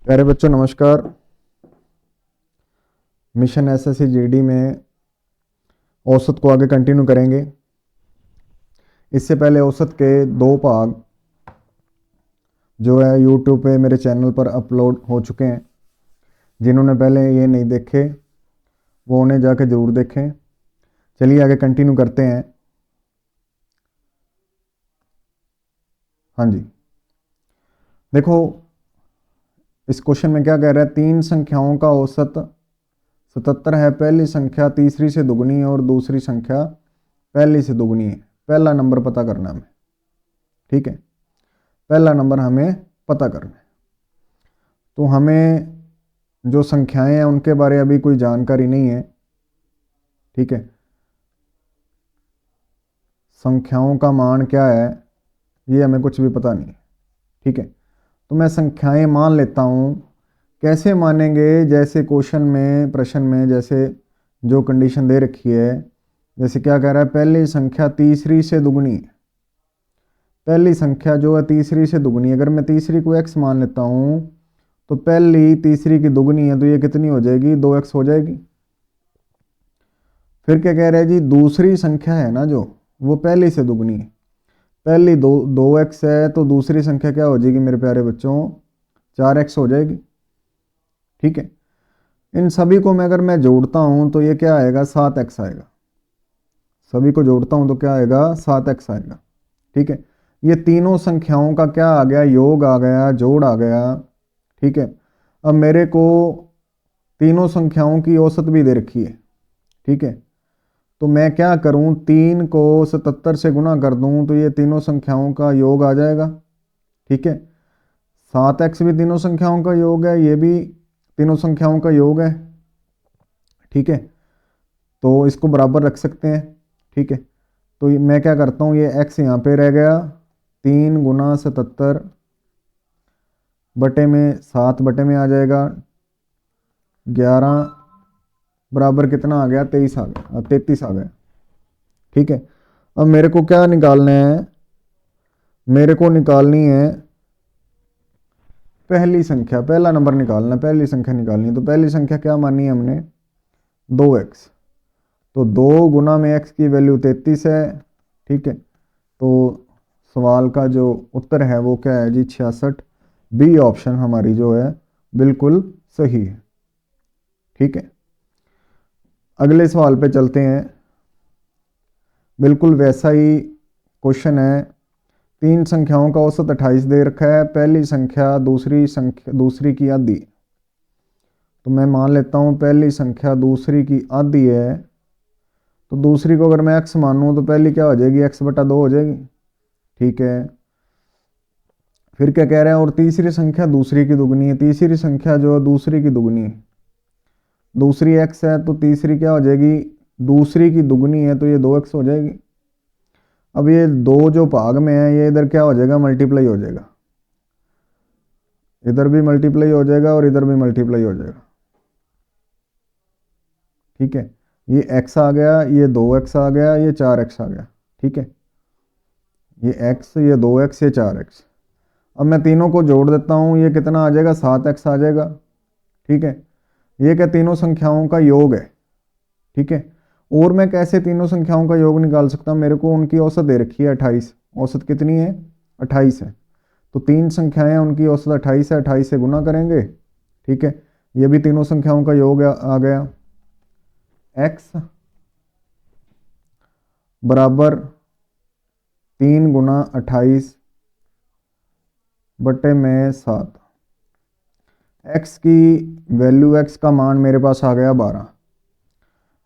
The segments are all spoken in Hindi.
प्यारे बच्चों नमस्कार। मिशन एसएससी जीडी में औसत को आगे कंटिन्यू करेंगे। इससे पहले औसत के 2 भाग जो है यूट्यूब पे मेरे चैनल पर अपलोड हो चुके हैं। जिन्होंने पहले ये नहीं देखे वो उन्हें जाके ज़रूर देखें। चलिए आगे कंटिन्यू करते हैं। हाँ जी, देखो इस क्वेश्चन में क्या कह रहा है। 3 संख्याओं का औसत 77 है। पहली संख्या तीसरी से दुगनी है और दूसरी संख्या पहली से दुगनी है। पहला नंबर पता करना है हमें, ठीक है। पहला नंबर हमें पता करना है। तो हमें जो संख्याएं हैं उनके बारे अभी कोई जानकारी नहीं है, ठीक है। संख्याओं का मान क्या है ये हमें कुछ भी पता नहीं है, ठीक है। तो मैं संख्याएं मान लेता हूँ। कैसे मानेंगे? जैसे क्वेश्चन में, प्रश्न में जैसे जो कंडीशन दे रखी है, जैसे क्या कह रहा है, पहली संख्या तीसरी से दुगनी है। पहली संख्या जो है तीसरी से दुगनी है। अगर मैं तीसरी को x मान लेता हूँ तो पहली तीसरी की दुगनी है तो ये कितनी हो जाएगी? 2x हो जाएगी। फिर क्या कह रहा है जी, दूसरी संख्या है ना जो, वो पहली से दुगनी है। पहली 2x है तो दूसरी संख्या क्या हो जाएगी मेरे प्यारे बच्चों? 4x हो जाएगी, ठीक है। इन सभी को मैं अगर मैं जोड़ता हूँ तो ये क्या आएगा? 7x आएगा। सभी को जोड़ता हूँ तो क्या आएगा? 7x आएगा, ठीक है। ये तीनों संख्याओं का क्या आ गया? योग आ गया, जोड़ आ गया, ठीक है। अब मेरे को तीनों संख्याओं की औसत भी दे रखी है, ठीक है। तो मैं क्या करूं? 3 को 77 से गुना कर दूं तो ये तीनों संख्याओं का योग आ जाएगा, ठीक है। 7x भी तीनों संख्याओं का योग है, ये भी तीनों संख्याओं का योग है, ठीक है। तो इसको बराबर रख सकते हैं, ठीक है। तो मैं क्या करता हूँ, ये x यहाँ पे रह गया। 3 गुना 77 बटे में 7 बटे में आ जाएगा 11 बराबर कितना आ गया? 23 आ गया, 33 आ गया, ठीक है। अब मेरे को क्या निकालना है? मेरे को निकालनी है पहली संख्या, पहला नंबर निकालना है, पहली संख्या निकालनी है। तो पहली संख्या क्या मानी है हमने? 2x। तो 2 गुना में x की वैल्यू 33 है, ठीक है। तो सवाल का जो उत्तर है वो क्या है जी? 66। बी ऑप्शन हमारी जो है बिल्कुल सही है, ठीक है। अगले सवाल पे चलते हैं। बिल्कुल वैसा ही क्वेश्चन है। 3 संख्याओं का औसत 28 दे रखा है। पहली संख्या दूसरी की आधी। तो मैं मान लेता हूँ पहली संख्या दूसरी की आधी है। तो दूसरी को अगर मैं x मानूँ तो पहली क्या हो जाएगी? x बटा 2 हो जाएगी, ठीक है। फिर क्या कह रहे हैं? और तीसरी संख्या दूसरी की दुगनी है। तीसरी संख्या जो है दूसरी की दुगनी है। दूसरी x है तो तीसरी क्या हो जाएगी? दूसरी की दुगनी है तो ये 2x हो जाएगी। अब ये 2 जो भाग में है ये इधर क्या हो जाएगा? मल्टीप्लाई हो जाएगा। इधर भी मल्टीप्लाई हो जाएगा और इधर भी मल्टीप्लाई हो जाएगा, ठीक है। ये x आ गया, ये 2x आ गया, ये 4x आ गया, ठीक है। ये x, ये 2x, ये 4x। अब मैं तीनों को जोड़ देता हूँ, ये कितना आ जाएगा? 7x आ जाएगा, ठीक है। ये क्या? तीनों संख्याओं का योग है, ठीक है। और मैं कैसे तीनों संख्याओं का योग निकाल सकता हूँ? मेरे को उनकी औसत दे रखी है 28। औसत कितनी है? 28 है। तो 3 संख्याएं हैं, उनकी औसत 28 है। 28 से गुना करेंगे, ठीक है। ये भी तीनों संख्याओं का योग आ गया। x बराबर 3 गुना 28 बटे में 7। x की वैल्यू, x का मान मेरे पास आ गया 12।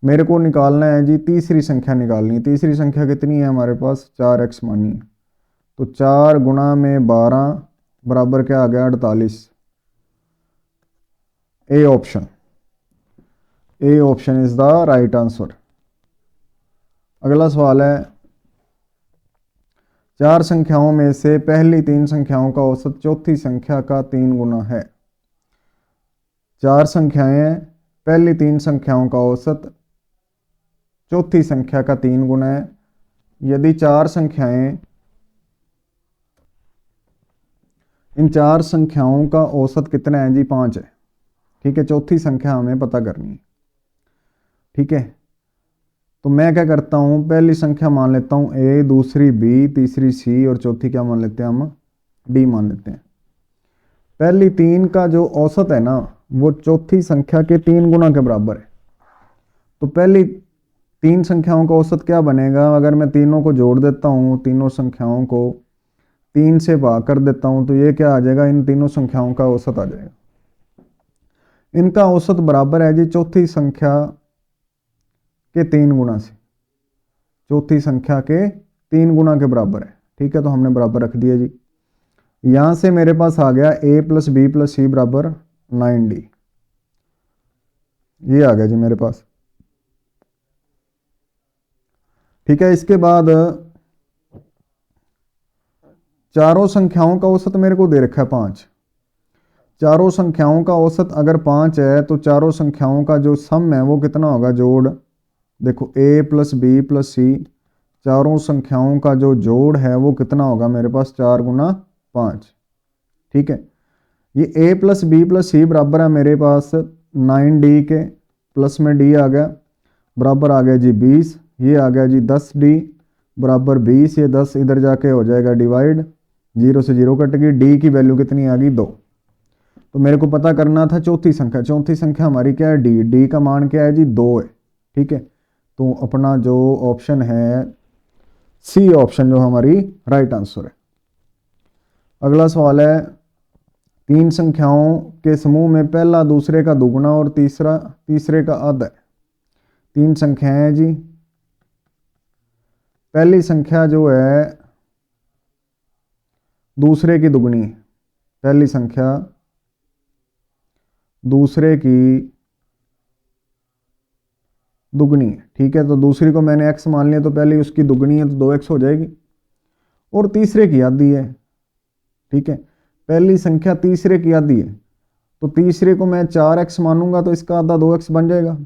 मेरे को निकालना है जी तीसरी संख्या निकालनी है। तीसरी संख्या कितनी है हमारे पास? 4x मानी है। तो 4 गुना में 12 बराबर क्या आ गया? 48। A option, A option is the right answer. अगला सवाल है, 4 संख्याओं में से पहली 3 संख्याओं का औसत चौथी संख्या का 3 गुना है। 4 संख्याएं हैं, पहली 3 संख्याओं का औसत चौथी संख्या का 3 गुना है। यदि 4 संख्याएं इन चार संख्याओं का औसत कितना है जी? 5 है। ठीक है, चौथी संख्या हमें पता करनी है। ठीक है, तो मैं क्या करता हूँ, पहली संख्या मान लेता हूँ ए, दूसरी बी, तीसरी सी और चौथी क्या मान लेते हैं हम? डी मान लेते हैं। पहली 3 का जो औसत है ना वो चौथी संख्या के 3 गुना के बराबर है। तो पहली 3 संख्याओं का औसत क्या बनेगा? अगर मैं तीनों को जोड़ देता हूँ, तीनों संख्याओं को 3 से भाग कर देता हूँ, तो ये क्या आ जाएगा? इन तीनों संख्याओं का औसत आ जाएगा। इनका औसत बराबर है जी चौथी संख्या के 3 गुना से। चौथी संख्या के 3 गुना के बराबर है। ठीक है, तो हमने बराबर रख दिया जी। यहां से मेरे पास आ गया a प्लस बी प्लस सी बराबर 9d। ये आ गया जी मेरे पास। ठीक है, इसके बाद चारों संख्याओं का औसत मेरे को दे रखा है 5। चारों संख्याओं का औसत अगर 5 है तो चारों संख्याओं का जो सम है वो कितना होगा? जोड़। देखो a प्लस बी प्लस सी, चारों संख्याओं का जो जोड़ है वो कितना होगा मेरे पास? 4 गुना 5। ठीक है, ये a प्लस बी प्लस सी बराबर है मेरे पास 9d के, प्लस में d आ गया, बराबर आ गया जी 20। ये आ गया जी 10d बराबर 20। ये 10 इधर जाके हो जाएगा डिवाइड, 0 से 0 कट गई, d की वैल्यू कितनी आ गई? 2। तो मेरे को पता करना था चौथी संख्या। चौथी संख्या हमारी क्या है? d। d का मान क्या है जी? 2 है। ठीक है, तो अपना जो ऑप्शन है सी ऑप्शन जो हमारी राइट आंसर है। अगला सवाल है, 3 संख्याओं के समूह में पहला दूसरे का दुगुना और तीसरा तीसरे का आधा है। 3 संख्याएं हैं जी। पहली संख्या जो है दूसरे की दुगनी है। पहली संख्या दूसरे की दुगनी है। ठीक है, तो दूसरी को मैंने x मान लिया, तो पहली उसकी दुगनी है तो 2x हो जाएगी, और तीसरे की आधी है। ठीक है, पहली संख्या तीसरे की आधी है, तो तीसरे को मैं 4x मानूंगा तो इसका आधा 2x बन जाएगा।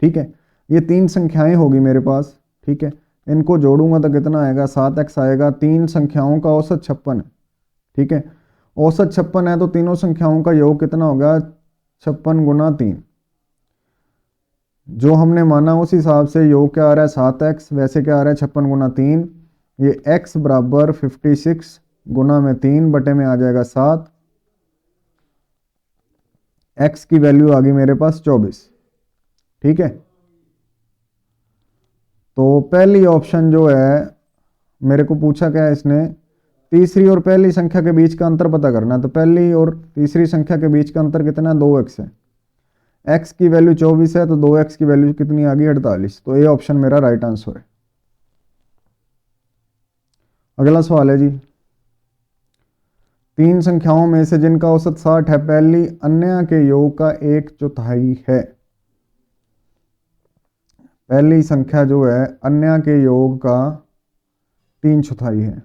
ठीक है, ये 3 संख्याएं होगी मेरे पास। ठीक है, इनको जोड़ूंगा तो कितना आएगा? 7x आएगा। 3 संख्याओं का औसत 56 है। ठीक है, औसत 56 है तो तीनों संख्याओं का योग कितना होगा? 56 गुना 3। जो हमने माना उस हिसाब से योग क्या आ रहा है? 7x। वैसे क्या आ रहा है? 56 गुना 3। ये x बराबर 56 गुना में 3 बटे में आ जाएगा 7। x की वैल्यू आ गई मेरे पास 24। ठीक है, तो पहली ऑप्शन जो है मेरे को पूछा क्या है इसने? तीसरी और पहली संख्या के बीच का अंतर पता करना है। तो पहली और तीसरी संख्या के बीच का अंतर कितना है? 2x है। x की वैल्यू 24 है तो 2x की वैल्यू कितनी आ गई? 48। तो ये ऑप्शन मेरा राइट आंसर है। अगला सवाल है जी, 3 संख्याओं में से जिनका औसत 60 है, पहली अन्य के योग का 1/4 है। पहली संख्या जो है अन्य के योग का 3/4 है।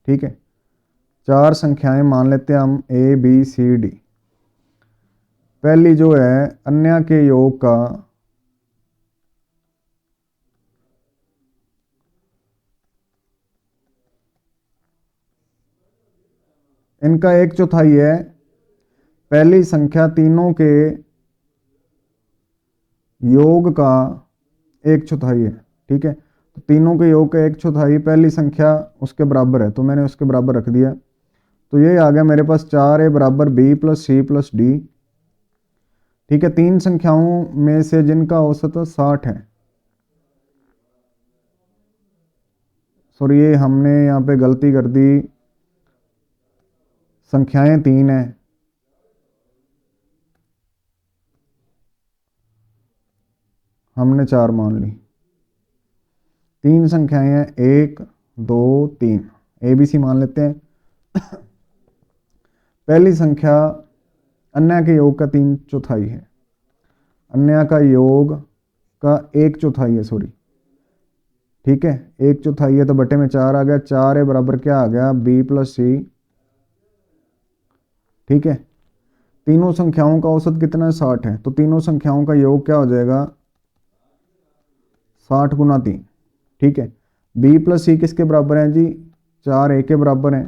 ठीक है, 4 संख्याएं मान लेते हैं हम a b c d। पहली जो है अन्य के योग का इनका 1/4 है। पहली संख्या तीनों के योग का 1/4 है। ठीक है, तो तीनों के योग का 1/4 पहली संख्या उसके बराबर है, तो मैंने उसके बराबर रख दिया। तो ये आ गया मेरे पास 4a बराबर b plus C plus D. ठीक है, 3 संख्याओं में से जिनका औसत 60 है। सॉरी, ये हमने यहाँ पे गलती कर दी, संख्याएं 3 है, हमने 4 मान ली। 3 संख्याएं हैं 1 2 3, ABC मान लेते हैं। पहली संख्या अन्य के योग का 3/4 है। अन्य का योग का 1/4 है, सॉरी। ठीक है, 1/4 है तो बटे में 4 आ गया। 4 है बराबर क्या आ गया? b प्लस सी। ठीक है, तीनों संख्याओं का औसत कितना है? 60 है, तो तीनों संख्याओं का योग क्या हो जाएगा? 60 गुना 3। ठीक है, b प्लस सी किसके बराबर है जी? 4a के बराबर है।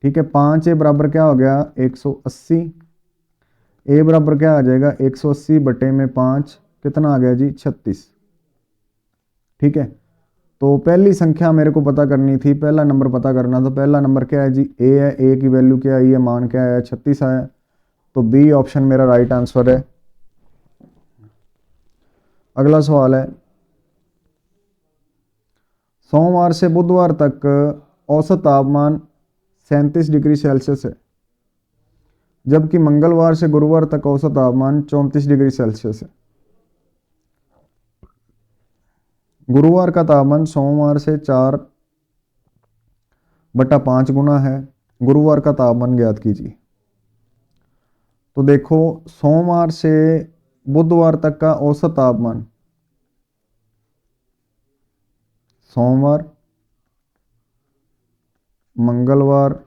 ठीक है, 5 ए बराबर क्या हो गया 180, ए बराबर क्या आ जाएगा 180 बटे में 5 कितना आ गया जी 36। ठीक है, तो पहली संख्या मेरे को पता करनी थी, पहला नंबर पता करना, तो पहला नंबर क्या है जी ए है, ए की वैल्यू क्या है, ये मान क्या है 36 आया, तो बी ऑप्शन मेरा राइट आंसर है। अगला सवाल है, सोमवार से बुधवार तक औसत तापमान 37 डिग्री सेल्सियस है, जबकि मंगलवार से गुरुवार तक औसत तापमान 34 डिग्री सेल्सियस है। गुरुवार का तापमान सोमवार से 4/5 गुना है। गुरुवार का तापमान ज्ञात कीजिए। तो देखो, सोमवार से बुधवार तक का औसत तापमान, सोमवार, मंगलवार,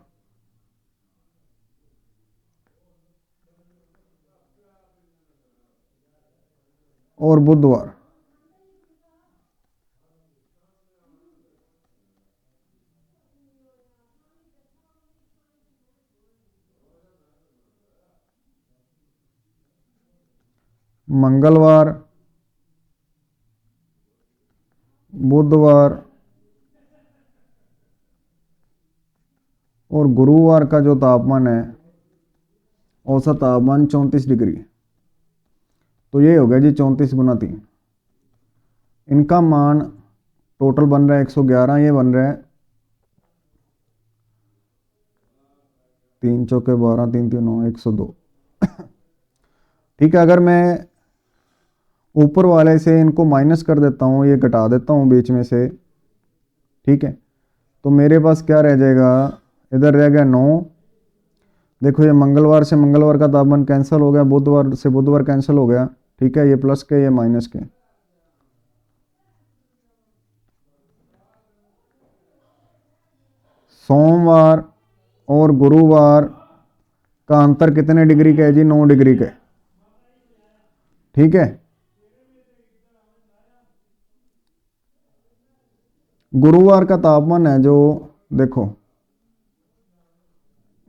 और बुधवार, मंगलवार, बुधवार और गुरुवार का जो तापमान है औसत तापमान 34 डिग्री, तो ये हो गया जी 34 गुना 3। इनका मान टोटल बन रहा है 111, ये बन रहा है 3 चौके 12, 3 3 9, 102। ठीक है, अगर मैं ऊपर वाले से इनको माइनस कर देता हूँ, ये घटा देता हूँ बीच में से, ठीक है, तो मेरे पास क्या रह जाएगा, इधर रह गया 9। देखो, ये मंगलवार से मंगलवार का तापमान कैंसिल हो गया, बुधवार से बुधवार कैंसिल हो गया, ठीक है, ये प्लस के ये माइनस के। सोमवार और गुरुवार का अंतर कितने डिग्री का है जी 9 डिग्री का। ठीक है, गुरुवार का तापमान है जो, देखो,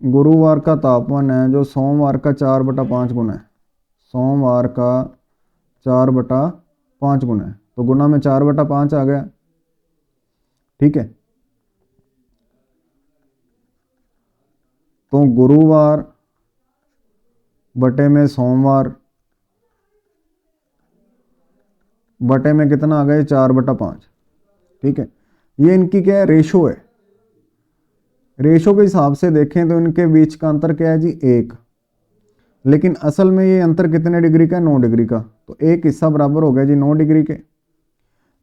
गुरुवार का तापमान है जो सोमवार का 4/5 गुना है, सोमवार का 4/5 गुना है, तो गुना में 4/5 आ गया। ठीक है, तो गुरुवार बटे में सोमवार बटे में कितना आ गया 4/5। ठीक है, ये इनकी क्या है रेशो है, रेशो के हिसाब से देखें तो इनके बीच का अंतर क्या है जी 1, लेकिन असल में ये अंतर कितने डिग्री का है 9 डिग्री का, तो एक हिस्सा बराबर हो गया जी 9 डिग्री के।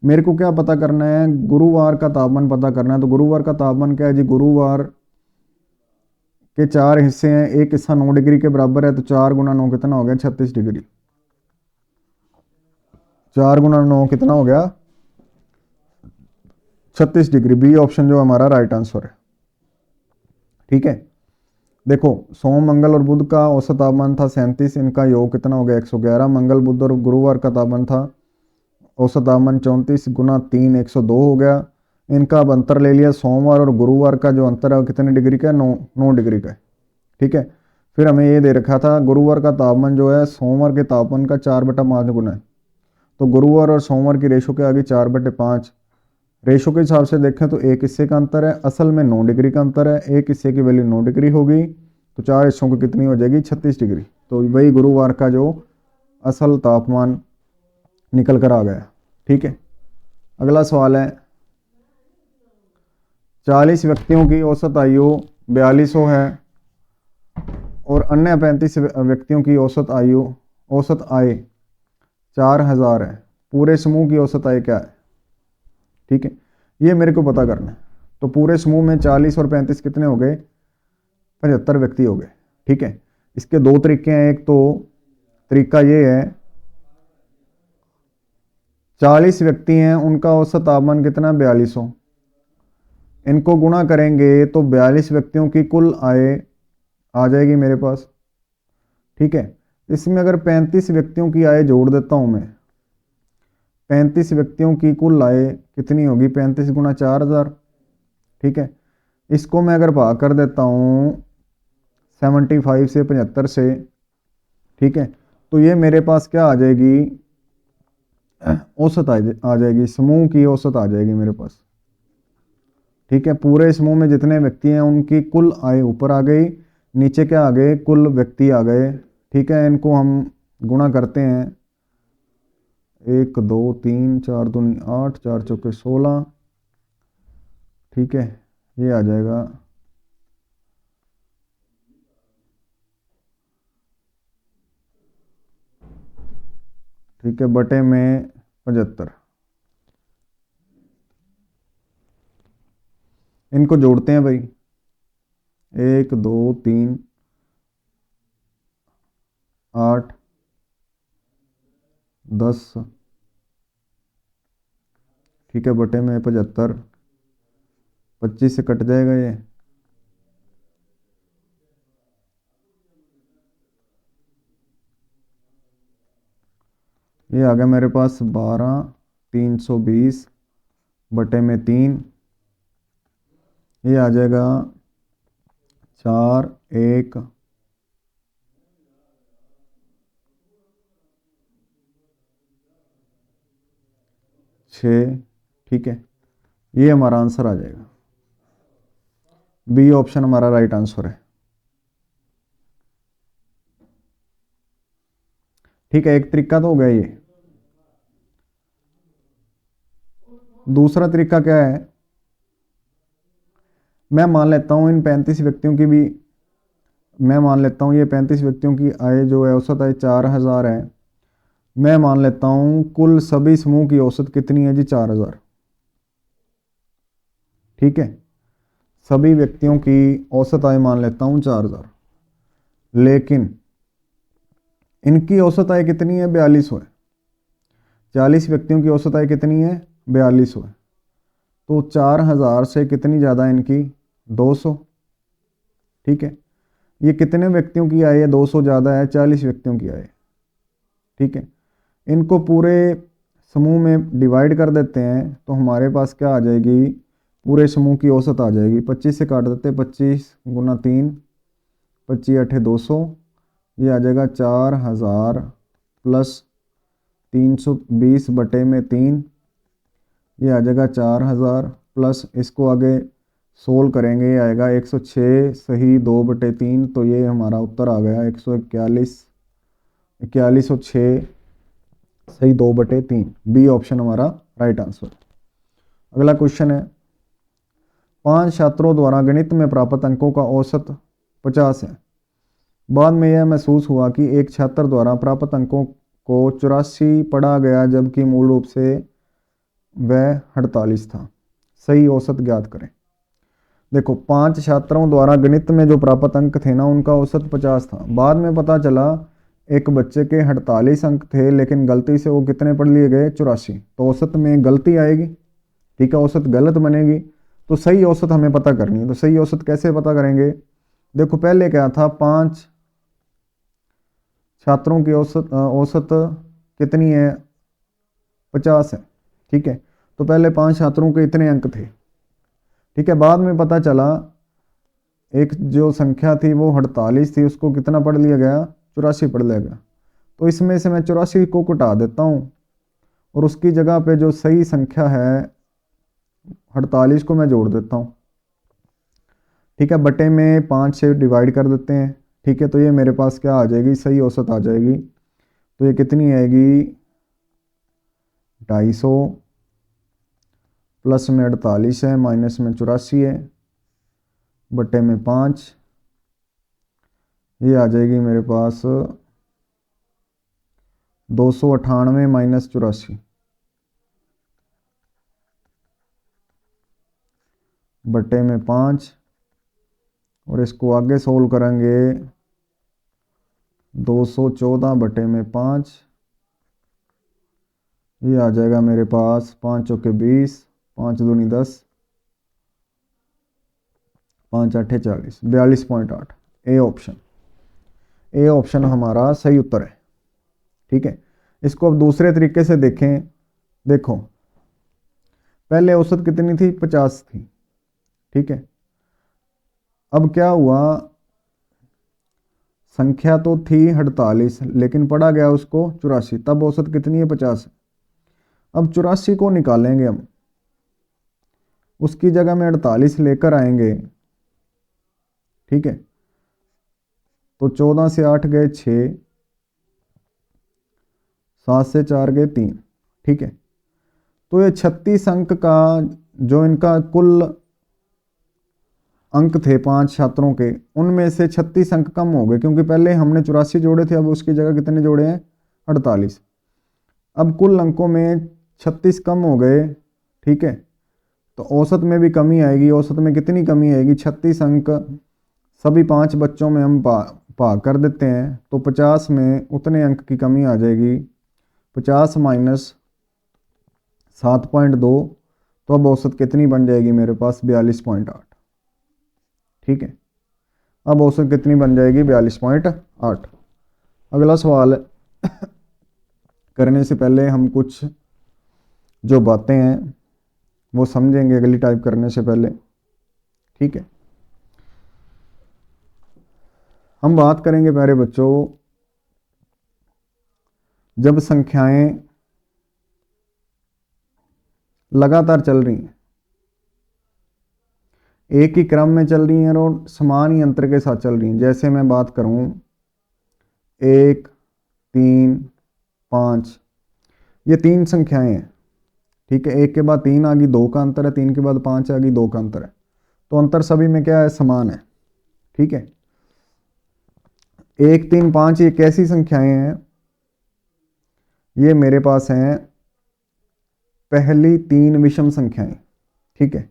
मेरे को क्या पता करना है, गुरुवार का तापमान पता करना है, तो गुरुवार का तापमान क्या है जी, गुरुवार के 4 हिस्से हैं, एक हिस्सा 9 डिग्री के बराबर है, तो 4 गुना 9 कितना हो गया 36 डिग्री। 4 गुना 9 कितना हो गया 36 डिग्री। बी ऑप्शन जो हमारा राइट आंसर है। ठीक है, देखो, सोम मंगल और बुध का औसत तापमान था 37, इनका योग कितना हो गया 111। मंगल बुध और गुरुवार का तापमान था औसत तापमान 34 गुना 3 102 हो गया। इनका अब अंतर ले लिया, सोमवार और गुरुवार का जो अंतर है वो कितने डिग्री का है 9 डिग्री का है। ठीक है, फिर हमें ये दे रखा था गुरुवार का तापमान जो है सोमवार के तापमान का 4/5 गुना है, तो गुरुवार और सोमवार की रेशो के आगे 4/5, रेशो के हिसाब से देखें तो एक हिस्से का अंतर है, असल में 9 डिग्री का अंतर है, एक हिस्से की वैल्यू 9 डिग्री होगी, तो 4 हिस्सों की कितनी हो जाएगी 36 डिग्री। तो वही गुरुवार का जो असल तापमान निकल कर आ गया। ठीक है, अगला सवाल है, 40 व्यक्तियों की औसत आयु 4200 है और अन्य 35 व्यक्तियों की औसत आय 4000 है, पूरे समूह की औसत आय क्या है। ठीक है, ये मेरे को पता करना है। तो पूरे समूह में 40 और 35 कितने हो गए 75 व्यक्ति हो गए। ठीक है, इसके दो तरीके हैं, एक तो तरीका ये है, 40 व्यक्ति हैं, उनका औसत तापमान कितना 4200, इनको गुणा करेंगे तो 42 व्यक्तियों की कुल आय आ जाएगी मेरे पास। ठीक है, इसमें अगर 35 व्यक्तियों की आय जोड़ देता हूं मैं, 35 व्यक्तियों की कुल आय कितनी होगी 35 गुना 4000। ठीक है, इसको मैं अगर भाग कर देता हूँ 75 से 75 से, ठीक है, तो ये मेरे पास क्या आ जाएगी, औसत आ जाएगी, समूह की औसत आ जाएगी मेरे पास। ठीक है, पूरे समूह में जितने व्यक्ति हैं उनकी कुल आय ऊपर आ गई, नीचे क्या आ गए, कुल व्यक्ति आ गए। ठीक है, इनको हम गुणा करते हैं, 1 2 3 4 दूनी 8, 4 चौके 16। ठीक है, ये आ जाएगा, ठीक है, बटे में 75। इनको जोड़ते हैं भाई, 1 2 3 8 10, ठीक है, बटे में 75, 25 से कट जाएगा ये आ गया मेरे पास 12,320 बटे में 3, ये आ जाएगा 4 1 6। ठीक है, ये हमारा आंसर आ जाएगा, बी ऑप्शन हमारा राइट आंसर है। ठीक है, एक तरीका तो हो गया ये। दूसरा तरीका क्या है, मैं मान लेता हूं इन 35 व्यक्तियों की भी, मैं मान लेता हूं ये 35 व्यक्तियों की आय जो है औसत आय 4000 है। मैं मान लेता हूं कुल सभी समूह की औसत कितनी है जी, 4000। ठीक है, सभी व्यक्तियों की औसत आय मान लेता हूं 4000, लेकिन इनकी औसत आय कितनी है, 4200 है। 40 व्यक्तियों की औसत आय कितनी है, 4200 है। तो 4000 से कितनी ज़्यादा है इनकी, 200। ठीक है, ये कितने व्यक्तियों की आय है, 200 ज़्यादा है 40 व्यक्तियों की आय। ठीक है, इनको पूरे समूह में डिवाइड कर देते हैं तो हमारे पास क्या आ जाएगी, पूरे समूह की औसत आ जाएगी। 25 से काट देते हैं, 25 गुना 3, 25 8 200, ये आ जाएगा 4000 प्लस 320 बटे में 3, ये आ जाएगा 4000 प्लस, इसको आगे सोल्व करेंगे, ये आएगा 106 सही 2 बटे 3, तो ये हमारा उत्तर आ गया 141, 4106 सही 2 बटे 3। बी ऑप्शन हमारा राइट आंसर। अगला क्वेश्चन है, 5 छात्रों द्वारा गणित में प्राप्त अंकों का औसत 50 है। बाद में यह महसूस हुआ कि एक छात्र द्वारा प्राप्त अंकों को 84 पढ़ा गया जबकि मूल रूप से वह 48 था। सही औसत ज्ञात करें। देखो, 5 छात्रों द्वारा गणित में जो प्राप्त अंक थे ना, उनका औसत 50 था। बाद में पता चला एक बच्चे के 48 अंक थे, लेकिन गलती से वो कितने पढ़ लिए गए, 84। तो औसत में गलती आएगी। ठीक है, औसत गलत बनेगी, तो सही औसत हमें पता करनी है। तो सही औसत कैसे पता करेंगे, देखो पहले क्या था, 5 छात्रों की औसत कितनी है, 50 है। ठीक है, तो पहले 5 छात्रों के इतने अंक थे। ठीक है, बाद में पता चला एक जो संख्या थी वो 48 थी, उसको कितना पढ़ लिया गया, 84 पढ़ लिया गया। तो इसमें से मैं 84 को घटा देता हूँ और उसकी जगह पे जो सही संख्या है 48 को मैं जोड़ देता हूँ। ठीक है, बटे में 5 से डिवाइड कर देते हैं। ठीक है, तो ये मेरे पास क्या आ जाएगी, सही औसत आ जाएगी। तो ये कितनी आएगी, 250 प्लस में 48 है, माइनस में 84 है, बटे में 5, ये आ जाएगी मेरे पास 298 माइनस 84, बटे में 5, और इसको आगे सोल्व करेंगे 214 बटे में 5, ये आ जाएगा मेरे पास 5 चौके 20, 5 दूनी 10, 5 आठे 40, 42.8। ए ऑप्शन, ए ऑप्शन हमारा सही उत्तर है। ठीक है, इसको अब दूसरे तरीके से देखें। देखो, पहले औसत कितनी थी, 50 थी। ठीक है, अब क्या हुआ, संख्या तो थी 48 लेकिन पढ़ा गया उसको 84, तब औसत कितनी है 50। अब 84 को निकालेंगे हम, उसकी जगह में 48 लेकर आएंगे, ठीक है। तो 14 से 8 गए 6, 7 से 4 गए 3, ठीक है। तो ये 36 अंक का जो इनका कुल अंक थे 5 छात्रों के, उनमें से 36 अंक कम हो गए, क्योंकि पहले हमने 84 जोड़े थे, अब उसकी जगह कितने जोड़े हैं 48। अब कुल अंकों में 36 कम हो गए, ठीक है। तो औसत में भी कमी आएगी। औसत में कितनी कमी आएगी, 36 अंक सभी 5 बच्चों में हम भाग कर देते हैं, तो 50 में उतने अंक की कमी आ जाएगी। 50 माइनस 7.2, तो अब औसत कितनी बन जाएगी मेरे पास 42.8, ठीक है। अब औसत कितनी बन जाएगी 42.8। अगला सवाल करने से पहले हम कुछ जो बातें हैं वो समझेंगे अगली टाइप करने से पहले, ठीक है। हम बात करेंगे प्यारे बच्चों, जब संख्याएं लगातार चल रही हैं, एक ही क्रम में चल रही हैं और समान ही अंतर के साथ चल रही हैं। जैसे मैं बात करूं 1, 3, 5, ये 3 संख्याएं हैं, ठीक है। 1 के बाद 3 आ गई, 2 का अंतर है, 3 के बाद 5 आ गई, 2 का अंतर है। तो अंतर सभी में क्या है, समान है, ठीक है। 1, 3, 5 ये कैसी संख्याएं हैं, ये मेरे पास हैं पहली 3 विषम संख्याएं, ठीक है।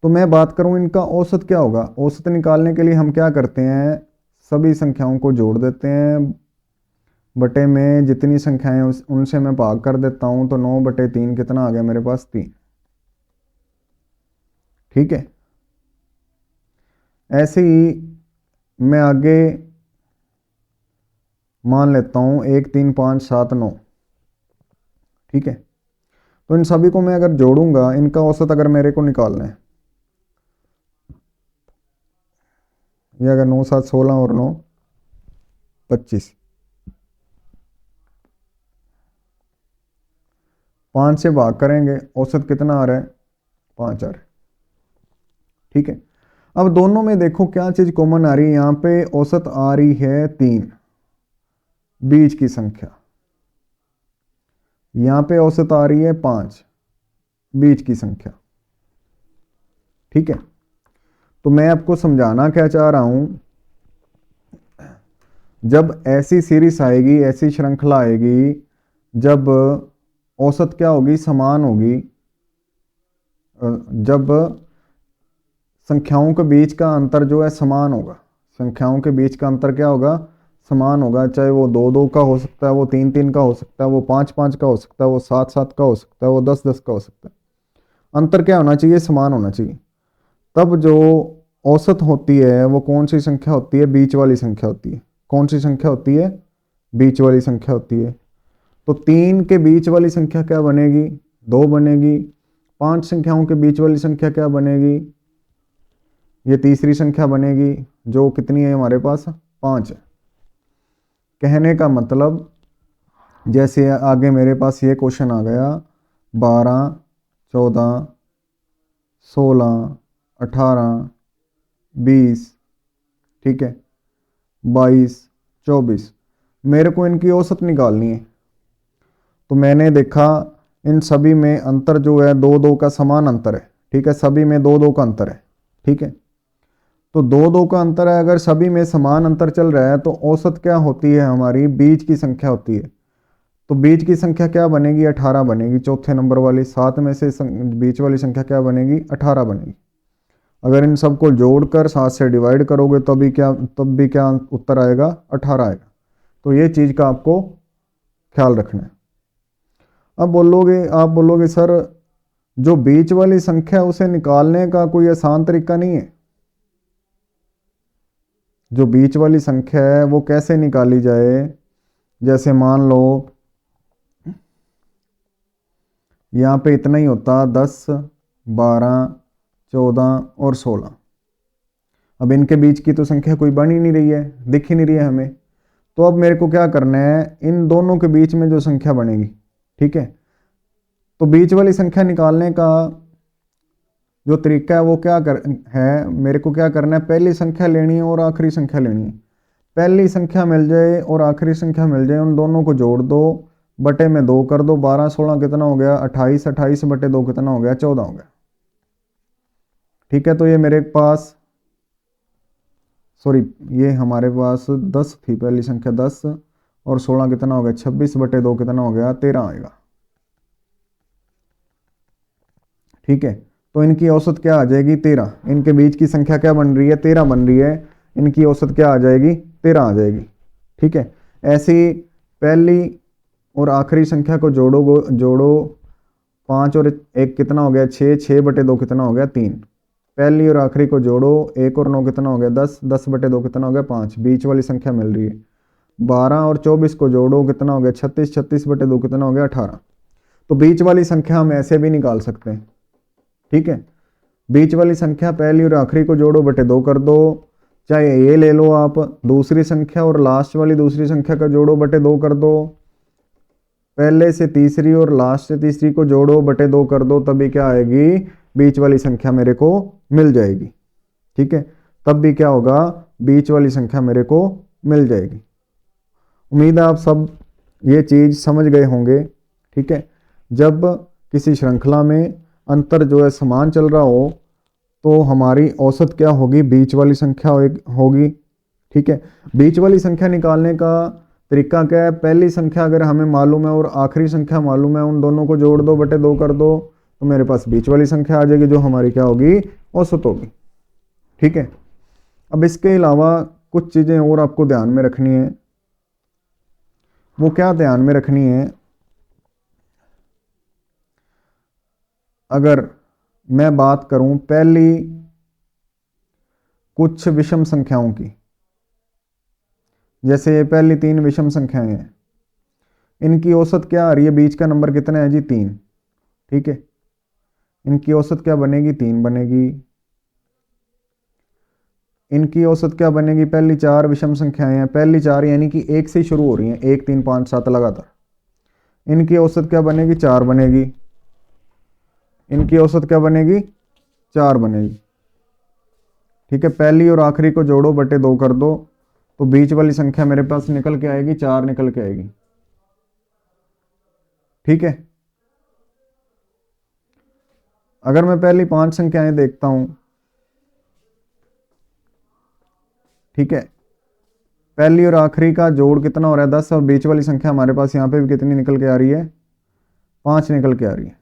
तो मैं बात करूं इनका औसत क्या होगा। औसत निकालने के लिए हम क्या करते हैं, सभी संख्याओं को जोड़ देते हैं, बटे में जितनी संख्याएं उनसे मैं भाग कर देता हूं, तो 9/3 कितना आ गया मेरे पास 3, ठीक है। ऐसे ही मैं आगे मान लेता हूं 1, 3, 5, 7, 9, ठीक है। तो इन सभी को मैं अगर जोड़ूंगा, इनका औसत अगर मेरे को निकालना है, ये अगर 9, 7, 16 और 9, 25, 5 से भाग करेंगे, औसत कितना आ रहा है 5 आ रहा है, ठीक है। अब दोनों में देखो क्या चीज कॉमन आ रही है, यहां पे औसत आ रही है 3, बीच की संख्या, यहां पे औसत आ रही है 5, बीच की संख्या, ठीक है। तो मैं आपको समझाना क्या चाह रहा हूं, जब ऐसी सीरीज आएगी, ऐसी श्रृंखला आएगी, जब औसत क्या होगी, समान होगी, जब संख्याओं के बीच का अंतर जो है समान होगा, संख्याओं के बीच का अंतर क्या होगा, समान होगा। चाहे वो 2, 2 का हो सकता है, वो 3, 3 का हो सकता है, वो 5, 5 का हो सकता है, वो 7, 7 का हो सकता है, वो 10, 10 का हो सकता है। अंतर क्या होना चाहिए, समान होना चाहिए। तब जो औसत होती है वो कौन सी संख्या होती है, बीच वाली संख्या होती है। कौन सी संख्या होती है, बीच वाली संख्या होती है। तो 3 के बीच वाली संख्या क्या बनेगी, 2 बनेगी। 5 संख्याओं के बीच वाली संख्या क्या बनेगी, ये तीसरी संख्या बनेगी, जो कितनी है हमारे पास 5 है। कहने का मतलब, जैसे आगे मेरे पास ये क्वेश्चन आ गया 12, 14, 16, 18, 20, ठीक है, 22, 24, मेरे को इनकी औसत निकालनी है। तो मैंने देखा इन सभी में अंतर जो है 2, 2 का समान अंतर है, ठीक है, सभी में 2, 2 का अंतर है, ठीक है। तो 2, 2 का अंतर है, अगर सभी में समान अंतर चल रहा है तो औसत क्या होती है हमारी, बीच की संख्या होती है। तो बीच की संख्या क्या बनेगी, 18 बनेगी, चौथे नंबर वाली 7 में से बीच वाली संख्या क्या बनेगी, 18 बनेगी। अगर इन सबको जोड़कर 7 से डिवाइड करोगे तब भी क्या उत्तर आएगा, 18 आएगा। तो ये चीज़ का आपको ख्याल रखना है। अब आप बोलोगे सर जो बीच वाली संख्या है उसे निकालने का कोई आसान तरीका नहीं है। जो बीच वाली संख्या है वो कैसे निकाली जाए, जैसे मान लो यहाँ पे इतना ही होता 10, 12, 14 और 16। अब इनके बीच की तो संख्या कोई बन ही नहीं रही है, दिख ही नहीं रही है हमें। तो अब मेरे को क्या करना है, इन दोनों के बीच में जो संख्या बनेगी, ठीक है, तो बीच वाली संख्या निकालने का जो तरीका है वो क्या है, मेरे को क्या करना है, पहली संख्या लेनी है और आखिरी संख्या लेनी है। पहली संख्या मिल जाए और आखिरी संख्या मिल जाए, उन दोनों को जोड़ दो, बटे में 2 कर दो, 12 16 कितना हो गया 28, 28 बटे 2 कितना हो गया 14 हो गया। ठीक है, तो ये मेरे पास ये हमारे पास 10 थी पहली संख्या, 10 और 16 कितना हो गया 26 बटे 2 कितना हो गया 13 आएगा। ठीक है, तो इनकी औसत क्या आ जाएगी 13, इनके बीच की संख्या क्या बन रही है 13 बन रही है, इनकी औसत क्या आ जाएगी 13 आ जाएगी। ठीक है, ऐसी पहली और आखिरी संख्या को जोड़ो 5 और 1 कितना हो गया 6, 6 बटे 2 कितना हो गया 3। पहली और आखिरी को जोड़ो 1 और 9 कितना हो गया 10, 10 बटे 2 कितना हो गया 5, बीच वाली संख्या मिल रही है। 12 और 24 को जोड़ो कितना हो गया 36, 36 बटे 2 कितना हो गया 18। तो बीच वाली संख्या हम ऐसे भी निकाल सकते हैं। ठीक है, बीच वाली संख्या पहली और आखिरी को जोड़ो बटे 2 कर दो, चाहे ये ले लो आप, दूसरी संख्या और लास्ट वाली दूसरी संख्या का जोड़ो बटे 2 कर दो, पहले से तीसरी और लास्ट से तीसरी को जोड़ो बटे 2 कर दो, तभी क्या आएगी बीच वाली संख्या मेरे को मिल जाएगी। ठीक है, तब भी क्या होगा बीच वाली संख्या मेरे को मिल जाएगी। उम्मीद है आप सब ये चीज समझ गए होंगे। ठीक है, जब किसी श्रृंखला में अंतर जो है समान चल रहा हो तो हमारी औसत क्या होगी, बीच वाली संख्या होगी। ठीक है, बीच वाली संख्या निकालने का तरीका क्या है, पहली संख्या अगर हमें मालूम है और आखिरी संख्या मालूम है, उन दोनों को जोड़ दो बटे 2 कर दो, तो मेरे पास बीच वाली संख्या आ जाएगी जो हमारी क्या होगी औसत होगी। ठीक है, अब इसके अलावा कुछ चीज़ें और आपको ध्यान में रखनी है। वो क्या ध्यान में रखनी है, अगर मैं बात करूं पहली कुछ विषम संख्याओं की, जैसे ये पहली 3 विषम संख्याएं हैं, इनकी औसत क्या आ रही है, बीच का नंबर कितना है जी 3। ठीक है, इनकी औसत क्या बनेगी 3 बनेगी। इनकी औसत क्या बनेगी, पहली 4 विषम संख्याएं हैं, पहली 4 यानी कि 1 से शुरू हो रही हैं, 1 3 5 7 लगातार, इनकी औसत क्या बनेगी 4 बनेगी। इनकी औसत क्या बनेगी 4 बनेगी। ठीक है, पहली और आखिरी को जोड़ो बटे 2 कर दो, तो बीच वाली संख्या मेरे पास निकल के आएगी 4 निकल के आएगी। ठीक है, अगर मैं पहली 5 संख्याएं देखता हूं, ठीक है, पहली और आखिरी का जोड़ कितना हो रहा है 10, और बीच वाली संख्या हमारे पास यहाँ पे भी कितनी निकल के आ रही है 5 निकल के आ रही है।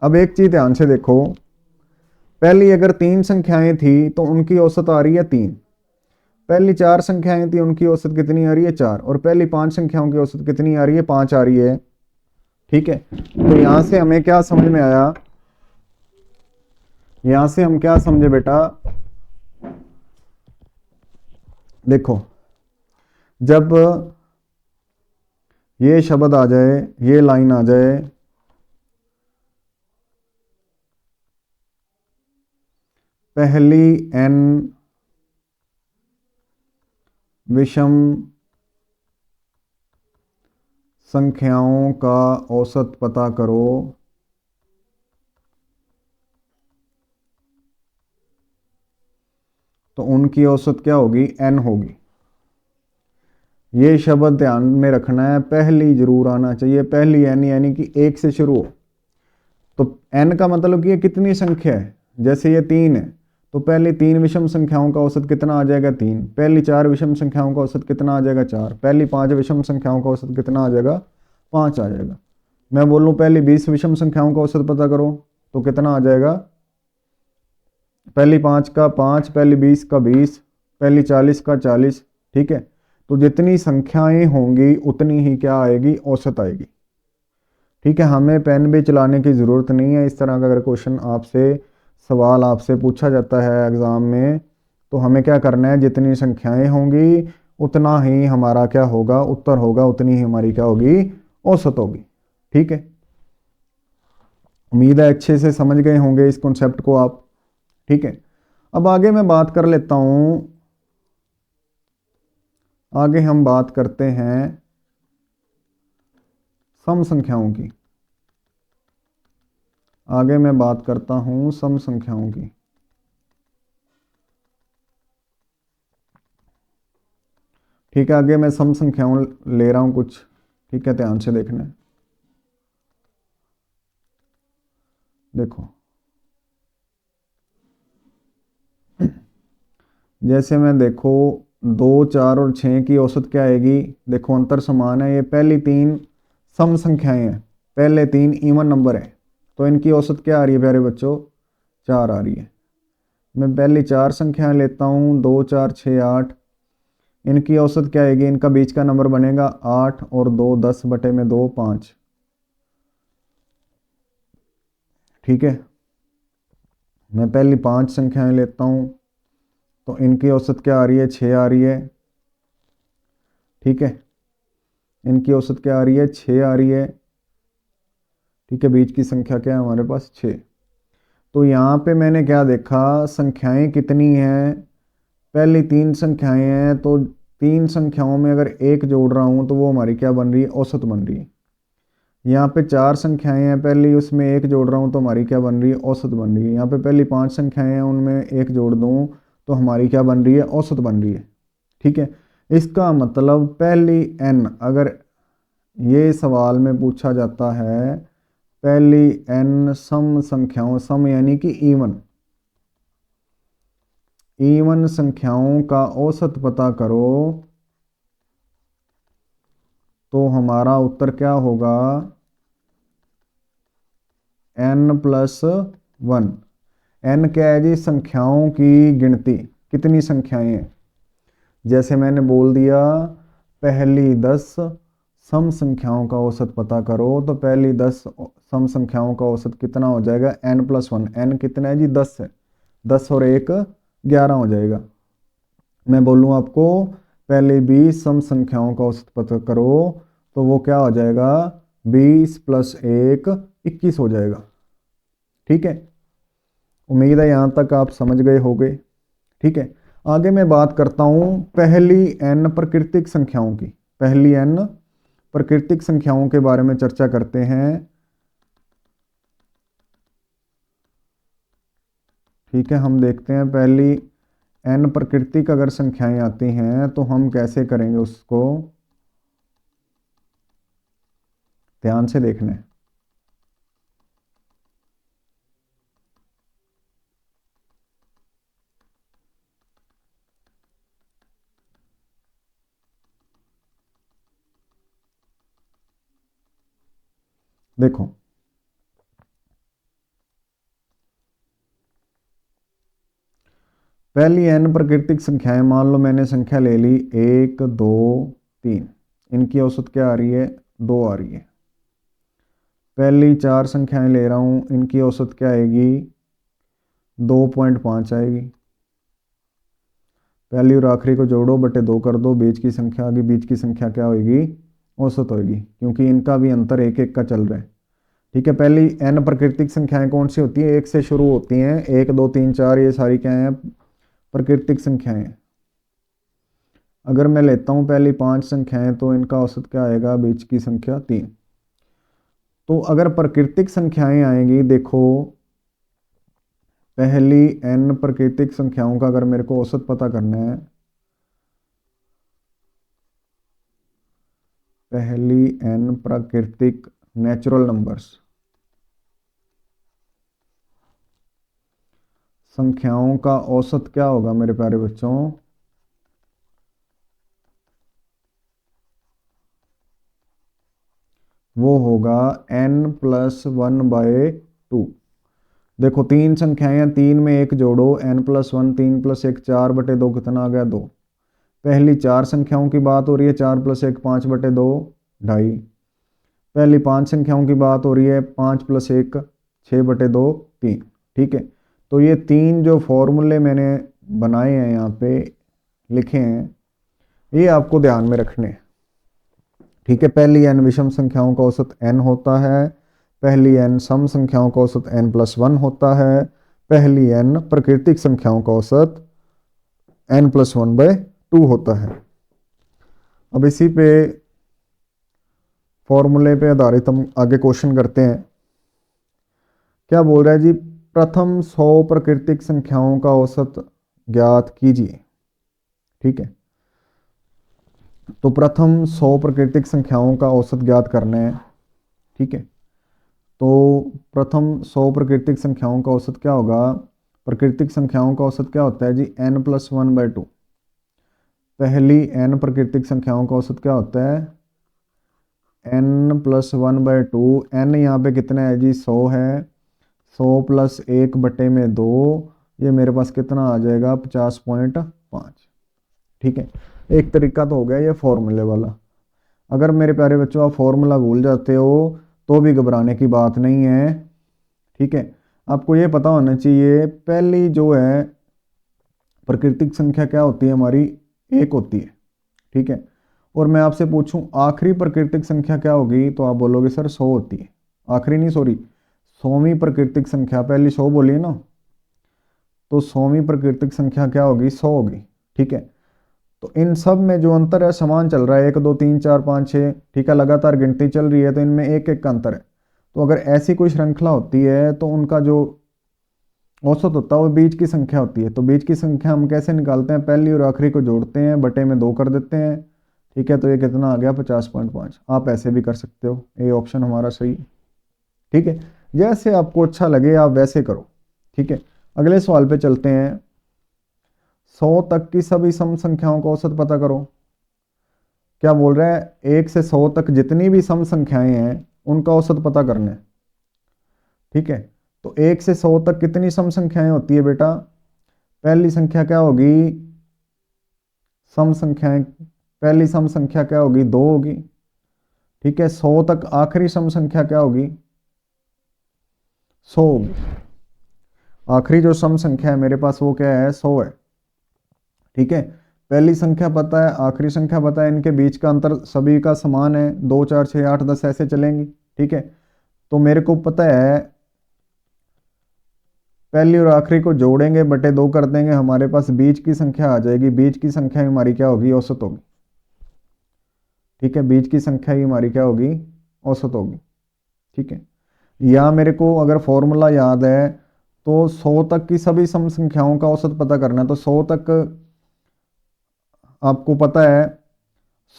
अब एक चीज ध्यान से देखो, पहली अगर 3 संख्याएं थी तो उनकी औसत आ रही है 3, पहली 4 संख्याएं थी उनकी औसत कितनी आ रही है 4, और पहली 5 संख्याओं की औसत कितनी आ रही है 5 आ रही है। ठीक है, तो यहां से हमें क्या समझ में आया, यहां से हम क्या समझे बेटा, देखो जब ये शब्द आ जाए, ये लाइन आ जाए, पहली n विषम संख्याओं का औसत पता करो, तो उनकी औसत क्या होगी n होगी। ये शब्द ध्यान में रखना है, पहली जरूर आना चाहिए, पहली n यानी कि 1 से शुरू हो, तो n का मतलब कि ये कितनी संख्या है, जैसे ये 3 है तो पहली 3 विषम संख्याओं का औसत कितना आ जाएगा 3, पहली 4 विषम संख्याओं का औसत कितना आ जाएगा 4, पहली 5 विषम संख्याओं का औसत कितना आ जाएगा 5 आ जाएगा। मैं बोलूँ पहली 20 विषम संख्याओं का औसत पता करो तो कितना आ जाएगा, पहली 5 का 5, पहली 20 का 20, पहली 40 का 40। ठीक है, तो जितनी संख्याएं होंगी उतनी ही क्या आएगी औसत आएगी। ठीक है, हमें पेन भी चलाने की ज़रूरत नहीं है। इस तरह का अगर क्वेश्चन आपसे सवाल आपसे पूछा जाता है एग्ज़ाम में, तो हमें क्या करना है, जितनी संख्याएं होंगी उतना ही हमारा क्या होगा उत्तर होगा, उतनी ही हमारी क्या होगी औसत होगी। ठीक है, उम्मीद है अच्छे से समझ गए होंगे इस कॉन्सेप्ट को आप। ठीक है, अब आगे मैं बात कर लेता हूं, आगे हम बात करते हैं सम संख्याओं की। आगे मैं बात करता हूं सम संख्याओं की। ठीक है, आगे मैं सम संख्याओं ले रहा हूं कुछ। ठीक है, ध्यान से देखना है। देखो, जैसे मैं देखो 2, 4 और 6 की औसत क्या आएगी। देखो अंतर समान है, ये पहली 3 सम संख्याएं हैं, पहले 3 इवन नंबर है, तो इनकी औसत क्या आ रही है प्यारे बच्चों, 4 आ रही है। मैं पहली 4 संख्याएं लेता हूँ, 2, 4, 6, 8। इनकी औसत क्या आएगी, इनका बीच का नंबर बनेगा 8 और 2 10/2 5। ठीक है, मैं पहली 5 संख्याएं लेता हूँ, तो इनकी औसत क्या आ रही है, 6 आ रही है। ठीक है, इनकी औसत क्या आ रही है, 6 आ रही है। ठीक है, बीच की संख्या क्या है हमारे पास, 6। तो यहाँ पे मैंने क्या देखा, संख्याएं कितनी हैं, पहली 3 संख्याएं हैं, तो 3 संख्याओं में अगर एक जोड़ रहा हूँ तो वो हमारी क्या बन रही है, औसत बन रही है। यहाँ पे 4 संख्याएं हैं, पहली उसमें एक जोड़ रहा हूँ तो हमारी क्या बन रही है, औसत बन रही है। यहाँ पे पहली 5 संख्याएं हैं, उनमें एक जोड़ दूँ तो हमारी क्या बन रही है, औसत बन रही है। ठीक है, इसका मतलब पहली n, अगर ये सवाल में पूछा जाता है पहली n सम संख्याओं, सम यानी कि इवन संख्याओं का औसत पता करो, तो हमारा उत्तर क्या होगा, n+1। n क्या है जी, संख्याओं की गिनती, कितनी संख्याएं हैं। जैसे मैंने बोल दिया पहली 10 सम संख्याओं का औसत पता करो, तो पहली 10 सम संख्याओं का औसत कितना हो जाएगा, n+1। n कितना है जी, 10 है, 10 और 1 11 हो जाएगा। मैं बोलूँ आपको पहले 20 सम संख्याओं का औसत पता करो, तो वो क्या हो जाएगा, 20 + 1 21 हो जाएगा। ठीक है, उम्मीद है यहाँ तक आप समझ गए होंगे। ठीक है, आगे मैं बात करता हूँ पहली n प्राकृतिक संख्याओं की। पहली n प्राकृतिक संख्याओं के बारे में चर्चा करते हैं। ठीक है, हम देखते हैं पहली n प्राकृतिक अगर संख्याएं आती हैं तो हम कैसे करेंगे उसको, ध्यान से देखना है। देखो, पहली n प्राकृतिक संख्याएं, मान लो मैंने संख्या ले ली 1 2 3, इनकी औसत क्या आ रही है, 2 आ रही है। पहली 4 संख्याएं ले रहा हूँ, इनकी औसत क्या आएगी, 2.5 आएगी। पहली और आखिरी को जोड़ो, बटे 2 कर दो, बीच की संख्या आगे, बीच की संख्या क्या होगी, औसत होगी, क्योंकि इनका भी अंतर 1 1 का चल रहा है। ठीक है, पहली n प्राकृतिक संख्याएं कौन सी होती है, 1 से शुरू होती हैं, 1 2 3 4, ये सारी क्या हैं, प्राकृतिक संख्याएं। अगर मैं लेता हूं पहली 5 संख्याएं, तो इनका औसत क्या आएगा, बीच की संख्या 3। तो अगर प्राकृतिक संख्याएं आएंगी, देखो पहली n प्राकृतिक संख्याओं का अगर मेरे को औसत पता करना है, पहली n प्राकृतिक नेचुरल नंबर्स संख्याओं का औसत क्या होगा मेरे प्यारे बच्चों, वो होगा n+1/2। देखो 3 संख्याएं हैं, 3 में एक जोड़ो, n+1, 3 + 1 4/2 कितना आ गया, 2। पहली 4 संख्याओं की बात हो रही है, 4 + 1 5/2 2.5। पहली 5 संख्याओं की बात हो रही है, 5 + 1 6/2 3। ठीक है, तो ये 3 जो फॉर्मूले मैंने बनाए हैं, यहाँ पे लिखे हैं, ये आपको ध्यान में रखने हैं। ठीक है, पहली n विषम संख्याओं का औसत n होता है, पहली n सम संख्याओं का औसत n+1 होता है, पहली n प्राकृतिक संख्याओं का औसत n+1/2 होता है। अब इसी पे फॉर्मूले पे आधारित हम आगे क्वेश्चन करते हैं। क्या बोल रहा है जी, प्रथम 100 प्राकृतिक संख्याओं का औसत ज्ञात कीजिए। ठीक है, तो प्रथम 100 प्राकृतिक संख्याओं का औसत ज्ञात करना है। ठीक है, तो प्रथम 100 प्राकृतिक संख्याओं का औसत क्या होगा? प्राकृतिक संख्याओं का औसत क्या होता है जी? n+1/2। पहली n प्राकृतिक संख्याओं का औसत क्या होता है? n+1/2। n यहाँ पे कितना है जी? 100 है। 100 + 1/2, ये मेरे पास कितना आ जाएगा? 50.5। ठीक है, एक तरीका तो हो गया ये फॉर्मूले वाला। अगर मेरे प्यारे बच्चों आप फॉर्मूला भूल जाते हो तो भी घबराने की बात नहीं है। ठीक है, आपको ये पता होना चाहिए पहली जो है प्राकृतिक संख्या क्या होती है हमारी? 1 होती है। ठीक है, और मैं आपसे पूछूं आखिरी प्राकृतिक संख्या क्या होगी, तो आप बोलोगे सर 100 होती है। आखिरी नहीं, सॉरी, 100वीं प्राकृतिक संख्या। पहली 100 बोली है ना, तो 100वीं प्राकृतिक संख्या क्या होगी? 100 होगी। ठीक है, तो इन सब में जो अंतर है समान चल रहा है, 1 2 3 4 5 6। ठीक है, लगातार गिनती चल रही है, तो इनमें एक एक का अंतर है। तो अगर ऐसी कोई श्रृंखला होती है तो उनका जो औसत होता है वो बीच की संख्या होती है। तो बीच की संख्या हम कैसे निकालते हैं? पहली और आखिरी को जोड़ते हैं, बटे में 2 कर देते हैं। ठीक है, तो ये कितना आ गया? 50.5। आप ऐसे भी कर सकते हो, ये ऑप्शन हमारा सही है। ठीक है, जैसे आपको अच्छा लगे आप वैसे करो। ठीक है, अगले सवाल पे चलते हैं। 100 तक की सभी सम संख्याओं का औसत पता करो। क्या बोल रहा है? 1 से 100 तक जितनी भी सम संख्याएं हैं उनका औसत पता करना है। ठीक है, तो 1 से 100 तक कितनी सम संख्याएं होती है बेटा? पहली संख्या क्या होगी? सम संख्याएं, पहली सम संख्या क्या होगी? 2 होगी। ठीक है, 100 तक आखिरी सम संख्या क्या होगी? 100 होगी। आखिरी जो सम संख्या है मेरे पास वो क्या है? 100 है। ठीक है, पहली संख्या पता है, आखिरी संख्या पता है, इनके बीच का अंतर सभी का समान है, 2 4 6 8 10 ऐसे चलेंगी। ठीक है, तो मेरे को पता है पहली और आखिरी को जोड़ेंगे, बटे 2 कर देंगे, हमारे पास बीच की संख्या आ जाएगी। बीच की संख्या हमारी क्या होगी? औसत होगी। ठीक है, बीच की संख्या ही हमारी क्या होगी? औसत होगी। ठीक है, या मेरे को अगर फॉर्मूला याद है तो 100 तक की सभी सम संख्याओं का औसत पता करना है। तो 100 तक आपको पता है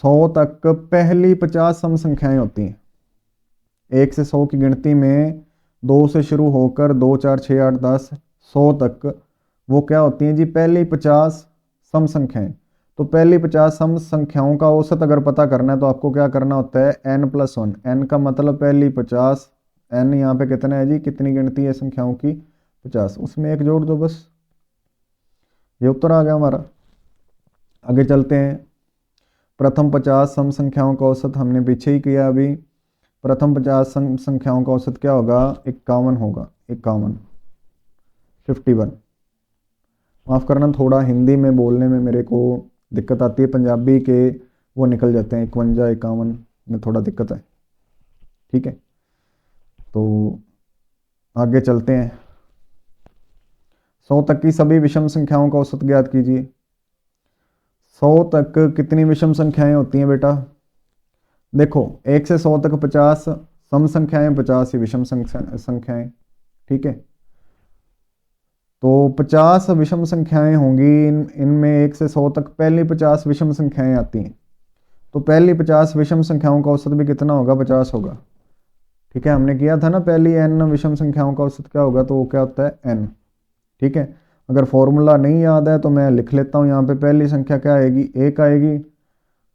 100 तक पहली 50 सम संख्याएं होती हैं। 1 से 100 की गिनती में 2 से शुरू होकर 2 4 6 8 10 100 तक वो क्या होती हैं जी? पहली 50 सम संख्याएं। तो पहली 50 सम संख्याओं का औसत अगर पता करना है तो आपको क्या करना होता है? n+1। n का मतलब पहली 50। n यहाँ पे कितना है जी? कितनी गिनती है संख्याओं की? 50, उसमें एक जोड़ दो बस, ये उत्तर आ गया हमारा। आगे चलते हैं। प्रथम 50 सम संख्याओं का औसत हमने पीछे ही किया अभी। प्रथम 50 सम संख्याओं का औसत क्या होगा? 51 होगा। 51, 51। माफ़ करना, थोड़ा हिंदी में बोलने में मेरे को दिक्कत आती है, पंजाबी के वो निकल जाते हैं, 51 51 में थोड़ा दिक्कत है। ठीक है, तो आगे चलते हैं। 100 तक की सभी विषम संख्याओं का औसत ज्ञात कीजिए। 100 तक कितनी विषम संख्याएं होती हैं बेटा? देखो, 1 से 100 तक 50 सम संख्याएं, 50 ही विषम संख्याएं। ठीक है, तो 50 विषम संख्याएं होंगी। इनमें 1 से 100 तक पहली 50 विषम संख्याएं आती हैं। तो पहली 50 विषम संख्याओं का औसत भी कितना होगा? 50 होगा। ठीक है, हमने किया था ना पहली n विषम संख्याओं का औसत क्या होगा, तो वो क्या होता है? n। ठीक है, अगर फॉर्मूला नहीं याद है तो मैं लिख लेता हूँ यहाँ पे। पहली संख्या क्या आएगी? 1 आएगी।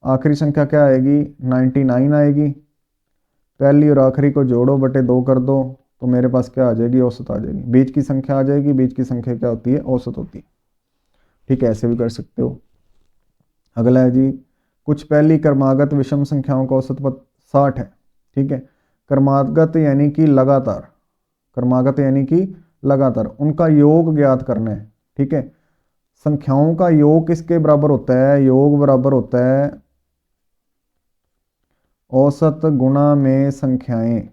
आखिरी संख्या क्या आएगी? 99 आएगी। पहली और आखिरी को जोड़ो, बटे 2 कर दो, तो मेरे पास क्या आ जाएगी? औसत आ जाएगी। बीच की संख्या आ जाएगी। बीच की संख्या क्या होती है? औसत होती है। ठीक है, ऐसे भी कर सकते हो। अगला है जी, कुछ पहली क्रमागत विषम संख्याओं का औसत 60 है। ठीक है, क्रमागत यानी कि लगातार, क्रमागत यानी कि लगातार, उनका योग ज्ञात करना है। ठीक है, संख्याओं का योग किसके बराबर होता है? योग बराबर होता है औसत गुणा में संख्याएं।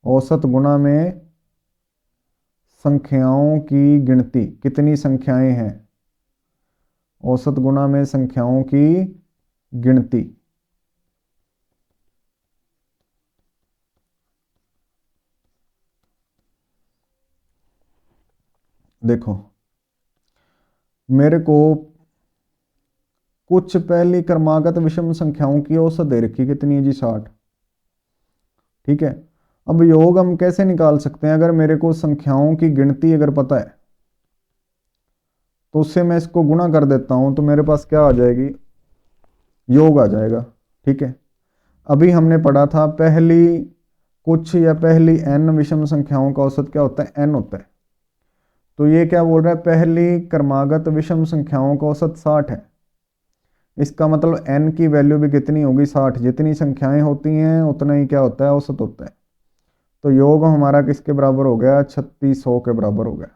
औसत गुणा में संख्याओं की गिनती, कितनी संख्याएं हैं, औसत गुणा में संख्याओं की गिनती। देखो मेरे को कुछ पहली क्रमागत विषम संख्याओं की औसत दे रखी, कितनी है जी 60। ठीक है, अब योग हम कैसे निकाल सकते हैं, अगर मेरे को संख्याओं की गिनती अगर पता है तो उससे मैं इसको गुणा कर देता हूं तो मेरे पास क्या आ जाएगी, योग आ जाएगा। ठीक है, अभी हमने पढ़ा था पहली कुछ या पहली n विषम संख्याओं का औसत क्या होता है, n होता है। तो ये क्या बोल रहा है, पहली क्रमागत विषम संख्याओं का औसत 60 है। इसका मतलब n की वैल्यू भी कितनी होगी, 60। जितनी संख्याएं होती हैं उतना ही क्या होता है, औसत होता है। तो योग हमारा किसके बराबर हो गया, 3600 के बराबर हो गया।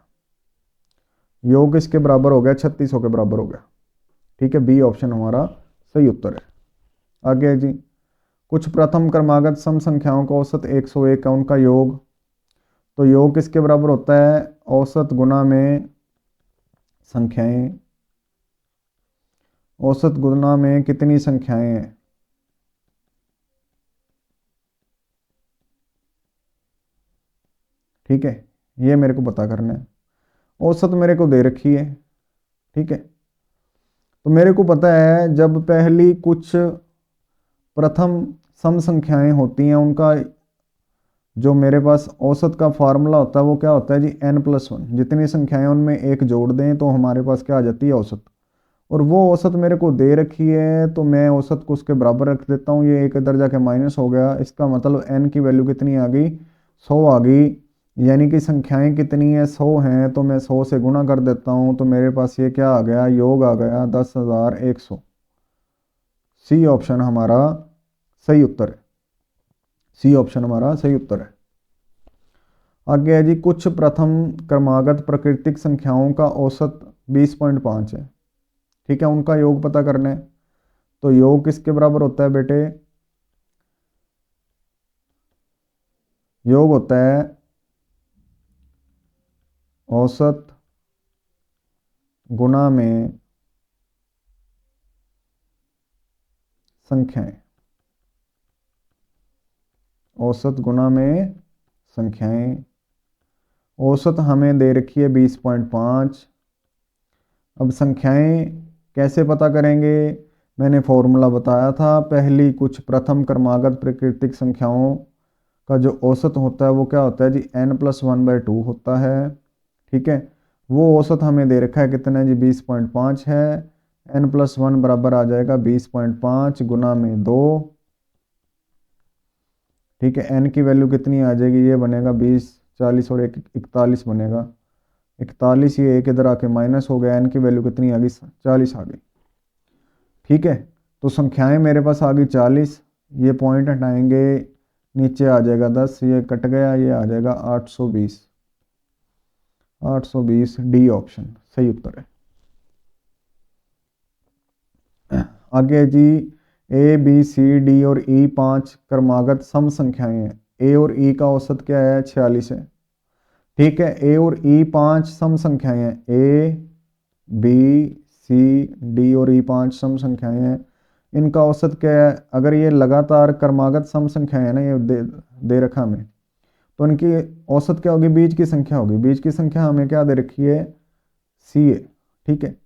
योग किसके बराबर हो गया, 3600 के बराबर हो गया। ठीक है, बी ऑप्शन हमारा सही उत्तर है। आगे है जी, कुछ प्रथम क्रमागत सम संख्याओं का औसत 101 है, उनका योग। तो योग किसके बराबर होता है, औसत गुना में संख्याएं। औसत गुना में कितनी संख्याएं हैं, ठीक है, ये मेरे को पता करना है। औसत मेरे को दे रखी है। ठीक है, तो मेरे को पता है जब पहली कुछ प्रथम सम संख्याएं होती हैं उनका जो मेरे पास औसत का फार्मूला होता है वो क्या होता है जी, n+1। जितनी संख्याएं उनमें एक जोड़ दें तो हमारे पास क्या आ जाती है, औसत। और वो औसत मेरे को दे रखी है तो मैं औसत को उसके बराबर रख देता हूँ। ये एक इधर जाके माइनस हो गया, इसका मतलब n की वैल्यू कितनी आ गई, 100 आ गई। यानी कि संख्याएं कितनी है, 100 हैं, तो मैं 100 से गुणा कर देता हूँ तो मेरे पास ये क्या आ गया, योग आ गया 10,100। सी ऑप्शन हमारा सही उत्तर है। सी ऑप्शन हमारा सही उत्तर है। आगे है जी, कुछ प्रथम क्रमागत प्राकृतिक संख्याओं का औसत 20.5 है। ठीक है, उनका योग पता करना है। तो योग किसके बराबर होता है बेटे, योग होता है औसत गुणा में संख्याएं। औसत गुणा में संख्याएं। औसत हमें दे रखी है 20.5। अब संख्याएं कैसे पता करेंगे, मैंने फॉर्मूला बताया था, पहली कुछ प्रथम क्रमागत प्राकृतिक संख्याओं का जो औसत होता है वो क्या होता है जी, n+1/2 होता है। ठीक है, वो औसत हमें दे रखा है कितना है जी, 20.5 है। n+1 बराबर आ जाएगा 20.5 गुना में 2। ठीक है, n की वैल्यू कितनी आ जाएगी, ये बनेगा 20, 40 और 41 बनेगा 41। ये एक इधर आके माइनस हो गया, n की वैल्यू कितनी आ गई, 40 आ गई। ठीक है, तो संख्याएं मेरे पास आ गई 40। ये पॉइंट हटाएंगे, नीचे आ जाएगा 10, ये कट गया, ये आ जाएगा 820। 820 डी ऑप्शन सही उत्तर है। आगे जी, ए बी सी डी और ई 5 क्रमागत सम संख्याएं हैं। ए और ई का औसत क्या है, 46 है। ठीक है, ए और ई 5 सम संख्याएं हैं, ए बी सी डी और ई 5 सम संख्याएं हैं। इनका औसत क्या है, अगर ये लगातार क्रमागत सम संख्याएं हैं ना, ये दे रखा हमें, तो इनकी औसत क्या होगी, बीज की संख्या होगी। बीज की संख्या हमें क्या दे रखी है, सी है। ठीक है,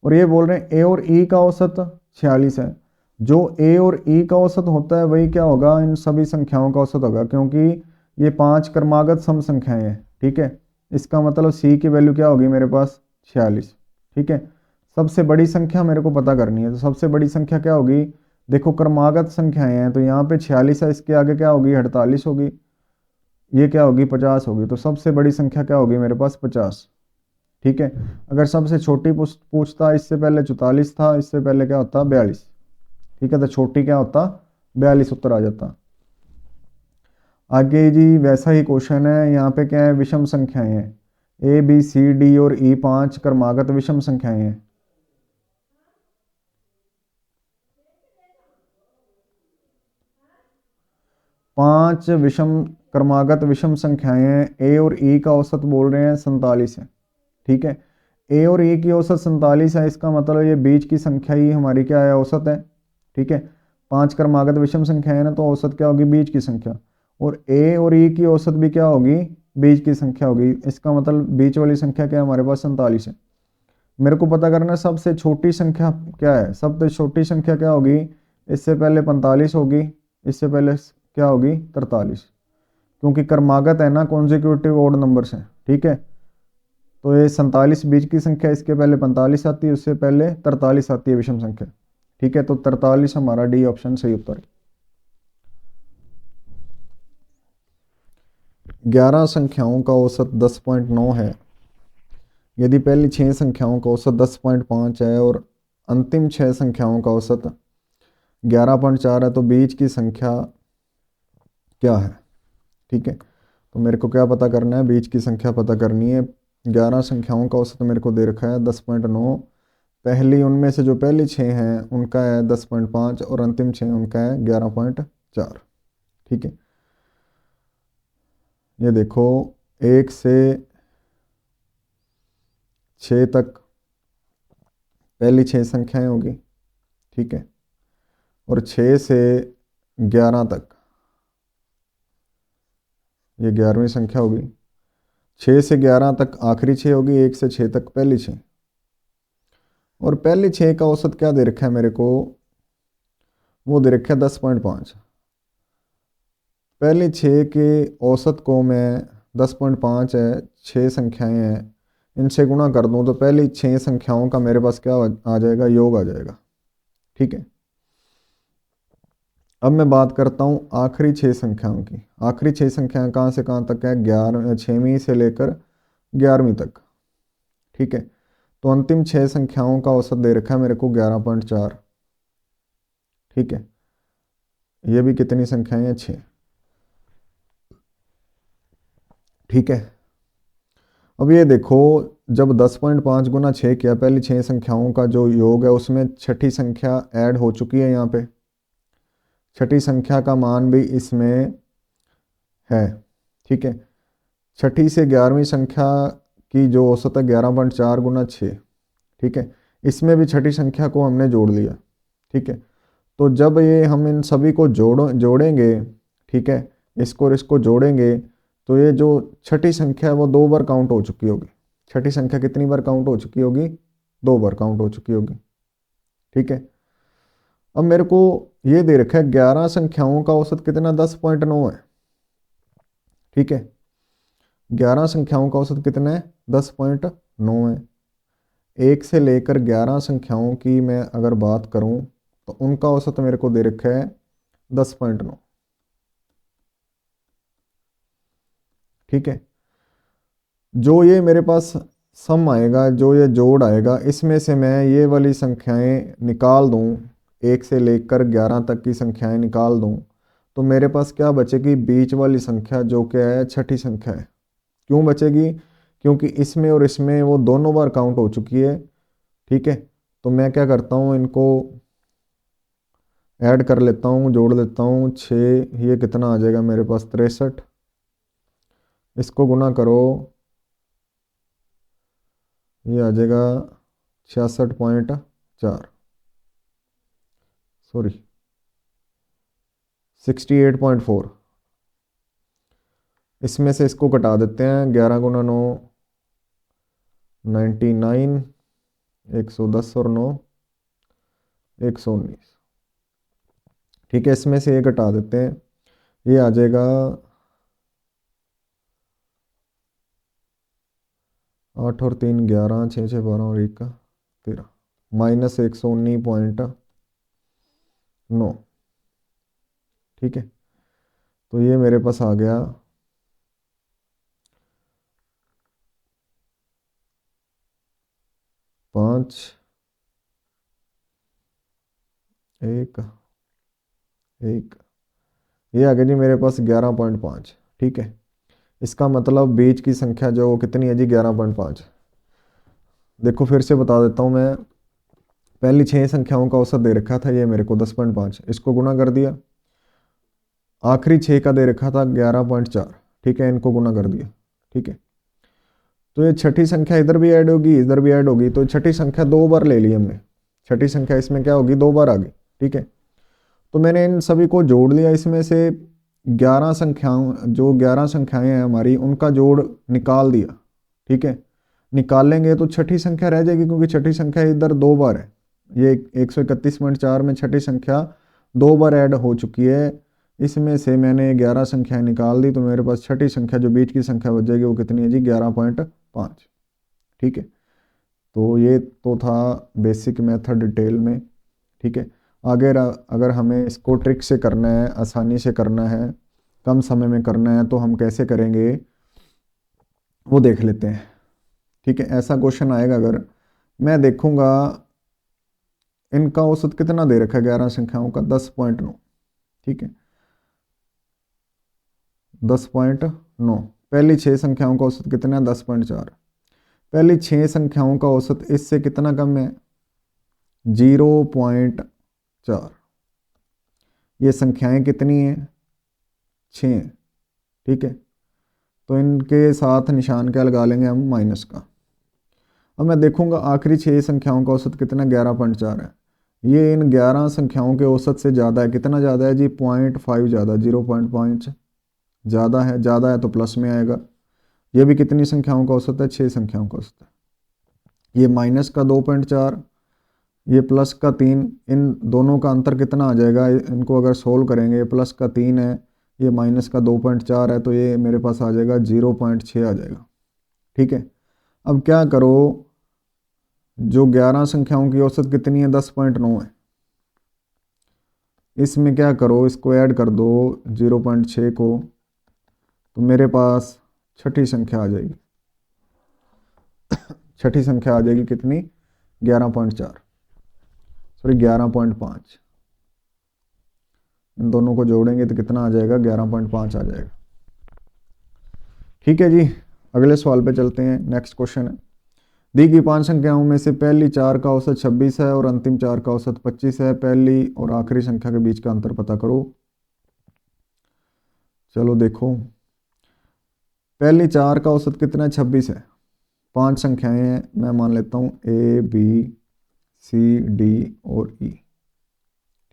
और ये बोल रहे हैं ए और ई का औसत 46 है। जो ए और ई का औसत होता है वही क्या होगा, इन सभी संख्याओं का औसत होगा, क्योंकि ये 5 क्रमागत सम संख्याएं हैं। ठीक है, इसका मतलब सी की वैल्यू क्या होगी मेरे पास, 46। ठीक है, सबसे बड़ी संख्या मेरे को पता करनी है, तो सबसे बड़ी संख्या क्या होगी, देखो क्रमागत संख्याएं हैं तो यहाँ पे 46 है, इसके आगे क्या होगी, 48 होगी, ये क्या होगी, 50 होगी। तो सबसे बड़ी संख्या क्या होगी मेरे पास, 50। ठीक है, अगर सबसे छोटी पूछता, इससे पहले 44 था, इससे पहले क्या होता, 42। ठीक है, तो छोटी क्या होता, 42 उत्तर आ जाता। आगे जी वैसा ही क्वेश्चन है, यहाँ पे क्या है, विषम संख्याएं हैं। ए बी सी डी और ई 5 क्रमागत विषम संख्याएं हैं। पांच विषम क्रमागत विषम संख्याएं ए और ई का औसत बोल रहे हैं 47 है। ठीक है, ए और ई की औसत 47 है, इसका मतलब ये बीच की संख्या ही हमारी क्या है, औसत है। ठीक है, 5 क्रमागत विषम संख्या है ना, तो औसत क्या होगी, बीच की संख्या। और ए और ई की औसत भी क्या होगी, बीच की संख्या होगी। इसका मतलब बीच वाली संख्या क्या है हमारे पास, 47 है। मेरे को पता करना है सबसे छोटी संख्या क्या है। सबसे छोटी संख्या क्या होगी, इससे पहले 45 होगी, इससे पहले क्या होगी, 43, क्योंकि क्रमागत है ना, कॉन्जिक्यूटिव ऑड नंबर्स हैं। ठीक है, तो ये 47 बीच की संख्या, इसके पहले 45 आती है, उससे पहले 43 आती है विषम संख्या। ठीक है, तो 43 हमारा डी ऑप्शन सही उत्तर है। 11 संख्याओं का औसत 10.9 है। यदि पहली 6 संख्याओं का औसत 10.5 है और अंतिम 6 संख्याओं का औसत 11.4 है, तो बीच की संख्या क्या है। ठीक है, तो मेरे को क्या पता करना है, बीच की संख्या पता करनी है। 11 संख्याओं का औसत मेरे को दे रखा है 10.9। पहली उनमें से जो पहली 6 हैं उनका है 10.5 और अंतिम 6 उनका है 11.4। ठीक है, ये देखो 1 से 6 तक पहली 6 संख्याएं होगी। ठीक है, और 6 से 11 तक ये 11वीं संख्या होगी। 6 से 11 तक आखिरी 6 होगी, 1 से 6 तक पहली 6। और पहली 6 का औसत क्या दे रखा है मेरे को, वो दे रखा है 10.5। पहली 6 के औसत को मैं 10.5 है, 6 संख्याएं हैं, इनसे गुणा कर दूं तो पहली 6 संख्याओं का मेरे पास क्या आ जाएगा, योग आ जाएगा। ठीक है, अब मैं बात करता हूँ आखिरी 6 संख्याओं की। आखिरी 6 संख्याएं कहाँ से कहाँ तक है, 6वीं से लेकर 11वीं तक। ठीक है, तो अंतिम 6 संख्याओं का औसत दे रखा है मेरे को 11.4। ठीक है, ये भी कितनी संख्याएं हैं, 6। ठीक है, अब ये देखो जब 10.5 गुना 6 किया, पहली 6 संख्याओं का जो योग है उसमें छठी संख्या ऐड हो चुकी है। यहाँ पे छठी संख्या का मान भी इसमें है। ठीक है, छठी से 11वीं संख्या की जो औसत है 11.4 गुना 6। ठीक है, इसमें भी छठी संख्या को हमने जोड़ लिया। ठीक है, तो जब ये हम इन सभी को जोड़ेंगे, ठीक है, इसको और इसको जोड़ेंगे, तो ये जो छठी संख्या है वो 2 बार काउंट हो चुकी होगी। छठी संख्या कितनी बार काउंट हो चुकी होगी, 2 बार काउंट हो चुकी होगी। ठीक है, अब मेरे को ये दे रखा है 11 संख्याओं का औसत कितना, 10.9 है। ठीक है, 11 संख्याओं का औसत कितना है, 10.9 है। 1 से लेकर 11 संख्याओं की मैं अगर बात करूं तो उनका औसत मेरे को दे रखा है 10.9। ठीक है, जो ये मेरे पास सम आएगा, जो ये जोड़ आएगा, इसमें से मैं ये वाली संख्याएं निकाल दूं, 1 से लेकर 11 तक की संख्याएं निकाल दूं, तो मेरे पास क्या बचेगी, बीच वाली संख्या जो क्या है, छठी संख्या है। क्यों बचेगी, क्योंकि इसमें और इसमें वो दोनों बार काउंट हो चुकी है। ठीक है, तो मैं क्या करता हूँ, इनको ऐड कर लेता हूँ, जोड़ लेता हूँ। 6, ये कितना आ जाएगा मेरे पास, 63। इसको गुना करो, ये आ जाएगा 66.4, सॉरी 68.4। इसमें से इसको घटा देते हैं, 11 गुना 9 99, 110 और 9 119। ठीक है, इसमें से ये घटा देते हैं, ये आ जाएगा 8 और 3 11, 6 6 12 और 1 का 13, -119.9। ठीक है, तो ये मेरे पास आ गया 5 1 1, ये आ गया जी मेरे पास 11.5। ठीक है, इसका मतलब बीच की संख्या जो वो कितनी है जी, 11.5। देखो फिर से बता देता हूँ मैं, पहली 6 संख्याओं का औसत दे रखा था ये मेरे को 10.5, इसको गुना कर दिया, आखिरी 6 का दे रखा था 11.4, ठीक है, इनको गुना कर दिया, ठीक है। तो ये छठी संख्या इधर भी ऐड होगी, इधर भी ऐड होगी, तो छठी संख्या 2 बार ले ली हमने, छठी संख्या इसमें क्या होगी, 2 बार आ गई, ठीक है। तो मैंने इन सभी को जोड़ लिया, इसमें से 11 संख्याओं, जो 11 संख्याएं हैं हमारी, उनका जोड़ निकाल दिया, ठीक है। निकालेंगे तो छठी संख्या रह जाएगी, क्योंकि छठी संख्या इधर 2 बार है, ये 131.4 में छठी संख्या 2 बार ऐड हो चुकी है। इसमें से मैंने 11 संख्याएं निकाल दी, तो मेरे पास छठी संख्या जो बीच की संख्या बच जाएगी वो कितनी है जी, 11.5, ठीक है। तो ये तो था बेसिक मेथड डिटेल में, ठीक है। आगे अगर हमें इसको ट्रिक से करना है, आसानी से करना है, कम समय में करना है, तो हम कैसे करेंगे वो देख लेते हैं, ठीक है। ऐसा क्वेश्चन आएगा, अगर मैं देखूंगा इनका औसत कितना दे रखा है 11 संख्याओं का, 10.9, ठीक है, 10.9। पहली 6 संख्याओं का औसत कितना है, 10.4। पहली 6 संख्याओं का औसत इससे कितना कम है, 0.4। ये संख्याएं कितनी हैं, 6, ठीक है। तो इनके साथ निशान क्या लगा लेंगे हम, माइनस का। अब मैं देखूंगा आखिरी 6 संख्याओं का औसत कितना, 11.4 है। ये इन 11 संख्याओं के औसत से ज़्यादा है, कितना ज़्यादा है जी, 0.5 ज़्यादा, 0.5 ज़्यादा है, ज़्यादा है तो प्लस में आएगा। ये भी कितनी संख्याओं का औसत है, 6 संख्याओं का औसत है। ये माइनस का 2.4, ये प्लस का 3, इन दोनों का अंतर कितना आ जाएगा, इनको अगर सोल्व करेंगे, ये प्लस का 3 है, ये माइनस का 2.4 है, तो ये मेरे पास आ जाएगा 0.6 आ जाएगा, ठीक है। अब क्या करो, जो 11 संख्याओं की औसत कितनी है, 10.9 है, इसमें क्या करो, इसको ऐड कर दो 0.6 को, तो मेरे पास छठी संख्या आ जाएगी, छठी संख्या आ जाएगी कितनी, 11.4, सॉरी 11.5। इन दोनों को जोड़ेंगे तो कितना आ जाएगा, 11.5 आ जाएगा, ठीक है जी। अगले सवाल पे चलते हैं। नेक्स्ट क्वेश्चन है, दी गई 5 संख्याओं में से पहली 4 का औसत 26 है और अंतिम 4 का औसत 25 है, पहली और आखिरी संख्या के बीच का अंतर पता करो। चलो देखो, पहली 4 का औसत कितना है, 26 है। 5 संख्याएं हैं, मैं मान लेता हूँ A B C D और E,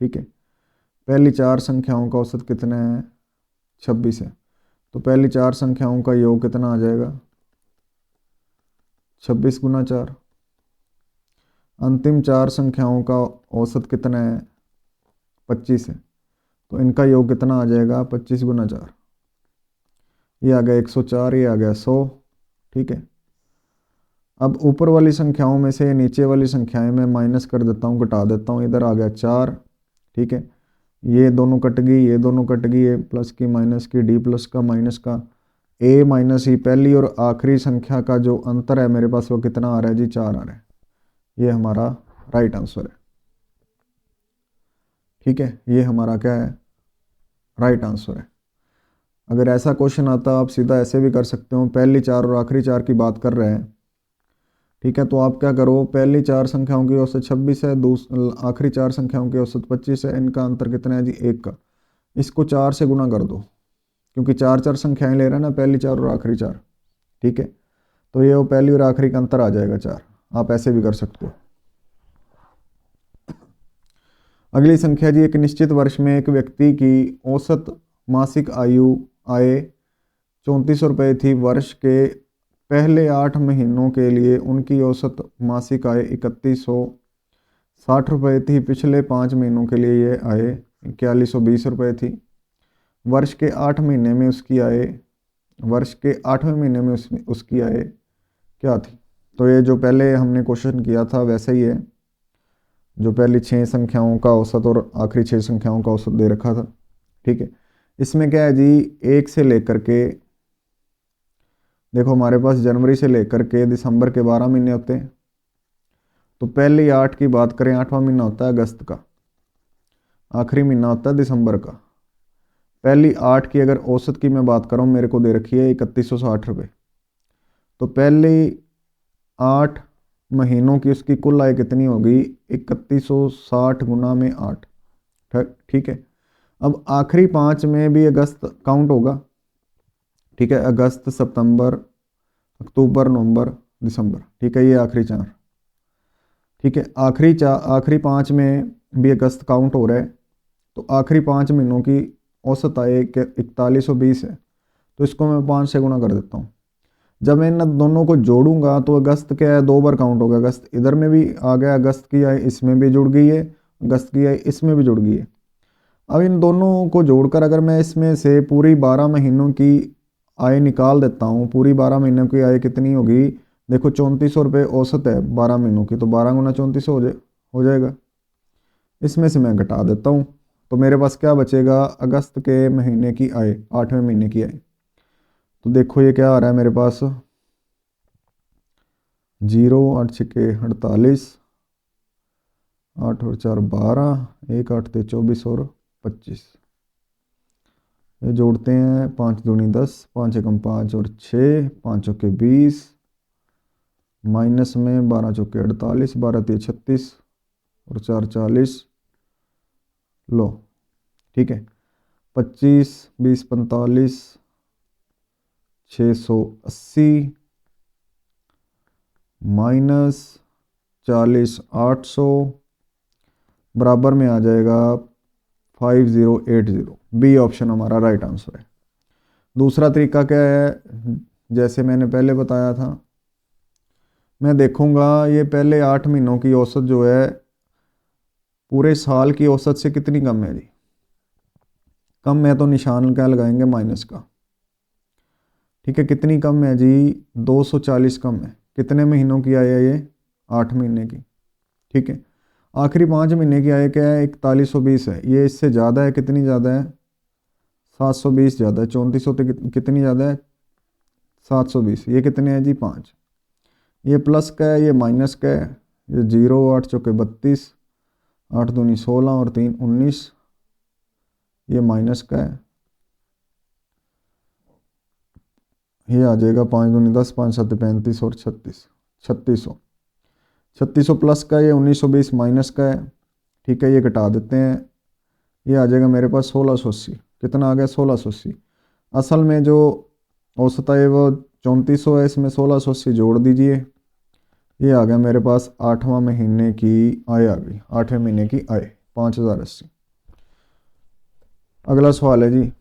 ठीक है। पहली 4 संख्याओं का औसत कितना है, 26 है। तो पहली 4 संख्याओं का योग कितना आ जाएगा, 26 गुना 4। अंतिम 4 संख्याओं का औसत कितना है, 25 है। तो इनका योग कितना आ जाएगा, 25 गुना 4। ये आ गया 104, ये आ गया 100, ठीक है। अब ऊपर वाली संख्याओं में से नीचे वाली संख्याएं मैं माइनस कर देता हूँ, घटा देता हूँ। इधर आ गया 4, ठीक है। ये दोनों कट गई, ये दोनों कट गई, ये प्लस की माइनस की, डी प्लस का माइनस का, ए माइनस ई। पहली और आखिरी संख्या का जो अंतर है मेरे पास वो कितना आ रहा है जी, 4 आ रहा है। ये हमारा राइट आंसर है, ठीक है। ये हमारा क्या है, राइट आंसर है। अगर ऐसा क्वेश्चन आता आप सीधा ऐसे भी कर सकते हो, पहली 4 और आखिरी 4 की बात कर रहे हैं, ठीक है। तो आप क्या करो, पहली 4 संख्याओं की औसत 26 है, आखिरी 4 संख्याओं की औसत 25 है, इनका अंतर कितना है जी, 1 का। इसको 4 से गुना कर दो, क्योंकि 4 संख्याएं ले रहे हैं ना, पहली 4 और आखिरी 4, ठीक है। तो ये वो पहली और आखिरी का अंतर आ जाएगा 4। आप ऐसे भी कर सकते हो। अगली संख्या जी, एक निश्चित वर्ष में एक व्यक्ति की औसत मासिक आय 3400 रुपये थी। वर्ष के पहले 8 महीनों के लिए उनकी औसत मासिक आय 3160 रुपये थी। पिछले 5 महीनों के लिए ये आय 4120 रुपये थी। वर्ष के 8 महीने में उसकी आय, वर्ष के 8वें महीने में उसकी आय क्या थी। तो ये जो पहले हमने क्वेश्चन किया था वैसे ही है, जो पहली 6 संख्याओं का औसत और आखिरी 6 संख्याओं का औसत दे रखा था, ठीक है। इसमें क्या है जी, 1 से लेकर के, देखो हमारे पास जनवरी से लेकर के दिसंबर के 12 महीने होते हैं। तो पहली 8 की बात करें, 8वां महीना होता है अगस्त का, आखिरी महीना होता है दिसंबर का। पहली 8 की अगर औसत की मैं बात करूँ, मेरे को दे रखी है 3160 रुपये। तो पहली 8 महीनों की उसकी कुल आय कितनी होगी, 3160 गुना में 8, ठीक है। अब आखिरी 5 में भी अगस्त काउंट होगा, ठीक है, अगस्त, सितंबर, अक्टूबर, नवंबर, दिसंबर, ठीक है, ये आखिरी 4, ठीक है, आखिरी 5 में भी अगस्त काउंट हो रहा है। तो आखिरी 5 महीनों की औसत आय 4120 है, तो इसको मैं 5 से गुना कर देता हूँ। जब मैं इन दोनों को जोड़ूंगा तो अगस्त क्या है, 2 बार काउंट होगा, अगस्त इधर में भी आ गया, अगस्त की आय इसमें भी जुड़ गई है, अगस्त की आय इसमें भी जुड़ गई है। अब इन दोनों को जोड़कर अगर मैं इसमें से पूरी 12 महीनों की आय निकाल देता हूँ, पूरी 12 महीनों की आय कितनी होगी, देखो 3400 रुपये औसत है 12 महीनों की, तो 12 गुना 3400 हो जाएगा। इसमें से मैं घटा देता हूँ, तो मेरे पास क्या बचेगा, अगस्त के महीने की आय, 8वें महीने की आय। तो देखो ये क्या आ रहा है मेरे पास, 0, 8 छक्के 48, 8 और 4 12, 1 8 थे 24 और 25, ये जोड़ते हैं, 5 दूनी 10, 5 एकम 5 और 6, 5 चौके 20, माइनस में 12 चौके 48, 12 3 36 और 4 40, लो, ठीक है, 25 20 45, 680 माइनस 40 800 बराबर में आ जाएगा 5080। बी ऑप्शन हमारा राइट आंसर है। दूसरा तरीका क्या है, जैसे मैंने पहले बताया था, मैं देखूंगा ये पहले 8 महीनों की औसत जो है पूरे साल की औसत से कितनी कम है जी, कम है तो निशान क्या लगाएंगे, माइनस का, ठीक है, कितनी कम है जी, 240 कम है। कितने महीनों की आय है ये, 8 महीने की, ठीक है। आखिरी 5 महीने की आय क्या है, 4120 है, ये इससे ज़्यादा है, कितनी ज़्यादा है, 720 ज़्यादा है, 3400 तो कितनी ज़्यादा है, 720, ये कितने हैं जी 5, ये प्लस का है, ये माइनस का है, ये 0 8 चौके 32, 8 दूनी 16 और 3 19, ये माइनस का है, ये आ जाएगा 5 दूनी 10, 5 7 35 और 36, 3600, 3600 प्लस का, ये 1920 माइनस का है, ठीक है, ये घटा देते हैं, ये आ जाएगा मेरे पास 1680, कितना आ गया 1680। असल में जो औसत है वो 3400 है, इसमें 1680 जोड़ दीजिए, ये आ गया मेरे पास 8वां महीने की आय आ गई, 8वें महीने की आय 5080। अगला सवाल है जी,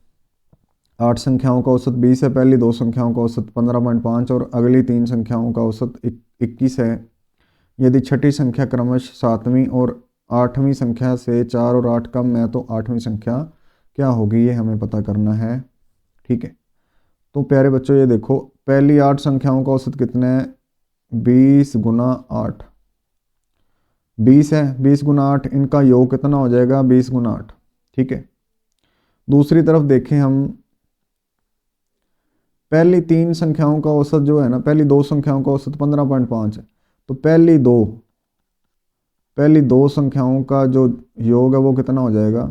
8 संख्याओं का औसत 20 है, पहली 2 संख्याओं का औसत 15.5 और अगली 3 संख्याओं का औसत 21 है। यदि छठी संख्या क्रमश 7वीं और 8वीं संख्या से 4 और 8 कम है तो 8वीं संख्या क्या होगी, ये हमें पता करना है, ठीक है। तो प्यारे बच्चों ये देखो, पहली 8 संख्याओं का औसत कितना है, 20 गुना 8, 20 है, 20 गुना 8, इनका योग कितना हो जाएगा, 20 गुना 8, ठीक है। दूसरी तरफ देखें हम, पहली 3 संख्याओं का औसत जो है ना, पहली 2 संख्याओं का औसत 15.5 है, तो पहली दो संख्याओं का जो योग है वो कितना हो जाएगा,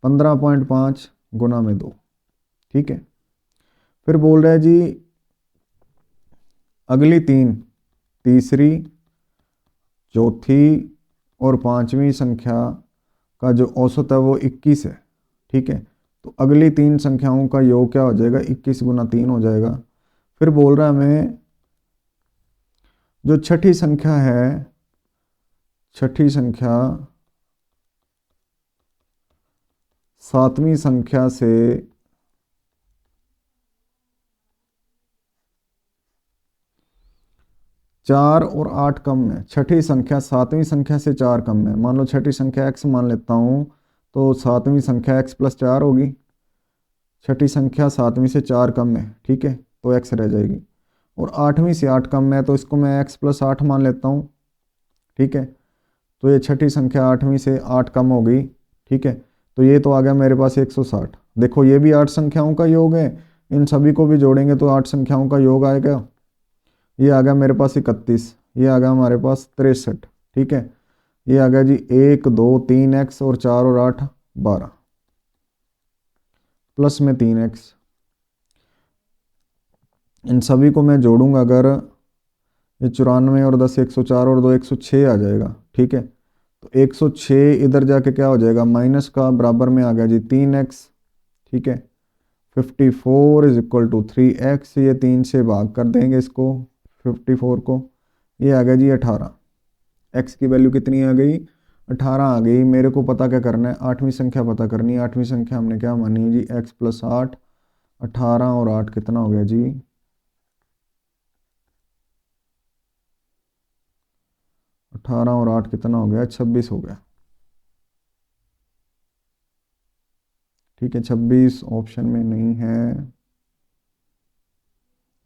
15.5 गुना में 2, ठीक है। फिर बोल रहा है जी अगली 3, तीसरी, चौथी और 5वीं संख्या का जो औसत है वो 21 है, ठीक है। तो अगली 3 संख्याओं का योग क्या हो जाएगा, 21 गुना 3 हो जाएगा। फिर बोल रहा है हमें जो छठी संख्या है, छठी संख्या 7वीं संख्या से 4 और 8 कम है, छठी संख्या 7वीं संख्या से 4 कम है। मान लो छठी संख्या x मान लेता हूँ, तो 7वीं संख्या x + 4 होगी, छठी संख्या 7वीं से 4 कम है, ठीक है, तो x रह जाएगी। और 8वीं से 8 कम है, तो इसको मैं x + 8 मान लेता हूँ, ठीक है। तो ये छठी संख्या 8वीं से 8 कम हो गई, ठीक है। तो ये तो आ गया मेरे पास 160। देखो ये भी 8 संख्याओं का योग है, इन सभी को भी जोड़ेंगे तो 8 संख्याओं का योग आएगा। ये आ गया मेरे पास 31, ये आ गया हमारे पास 63, ठीक है। ये आ गया जी 1 2 3x और 4 और 8 12, प्लस में 3x, इन सभी को मैं जोड़ूंगा अगर, ये 94 और 10 104 और 2 106 आ जाएगा, ठीक है। तो 106 इधर जाके क्या हो जाएगा, माइनस का बराबर में आ गया जी 3x। ठीक है, 54 इज इक्वल टू 3x, ये 3 से भाग कर देंगे इसको 54 को, ये आ गया जी 18। x की वैल्यू कितनी आ गई, 18 आ गई। मेरे को पता क्या करना है, आठवीं संख्या पता करनी है। आठवीं संख्या हमने क्या मानी है जी, x प्लस 8, 18 और 8 कितना हो गया जी, 18 और 8 कितना हो गया, 26 हो गया। ठीक है, 26 ऑप्शन में नहीं है।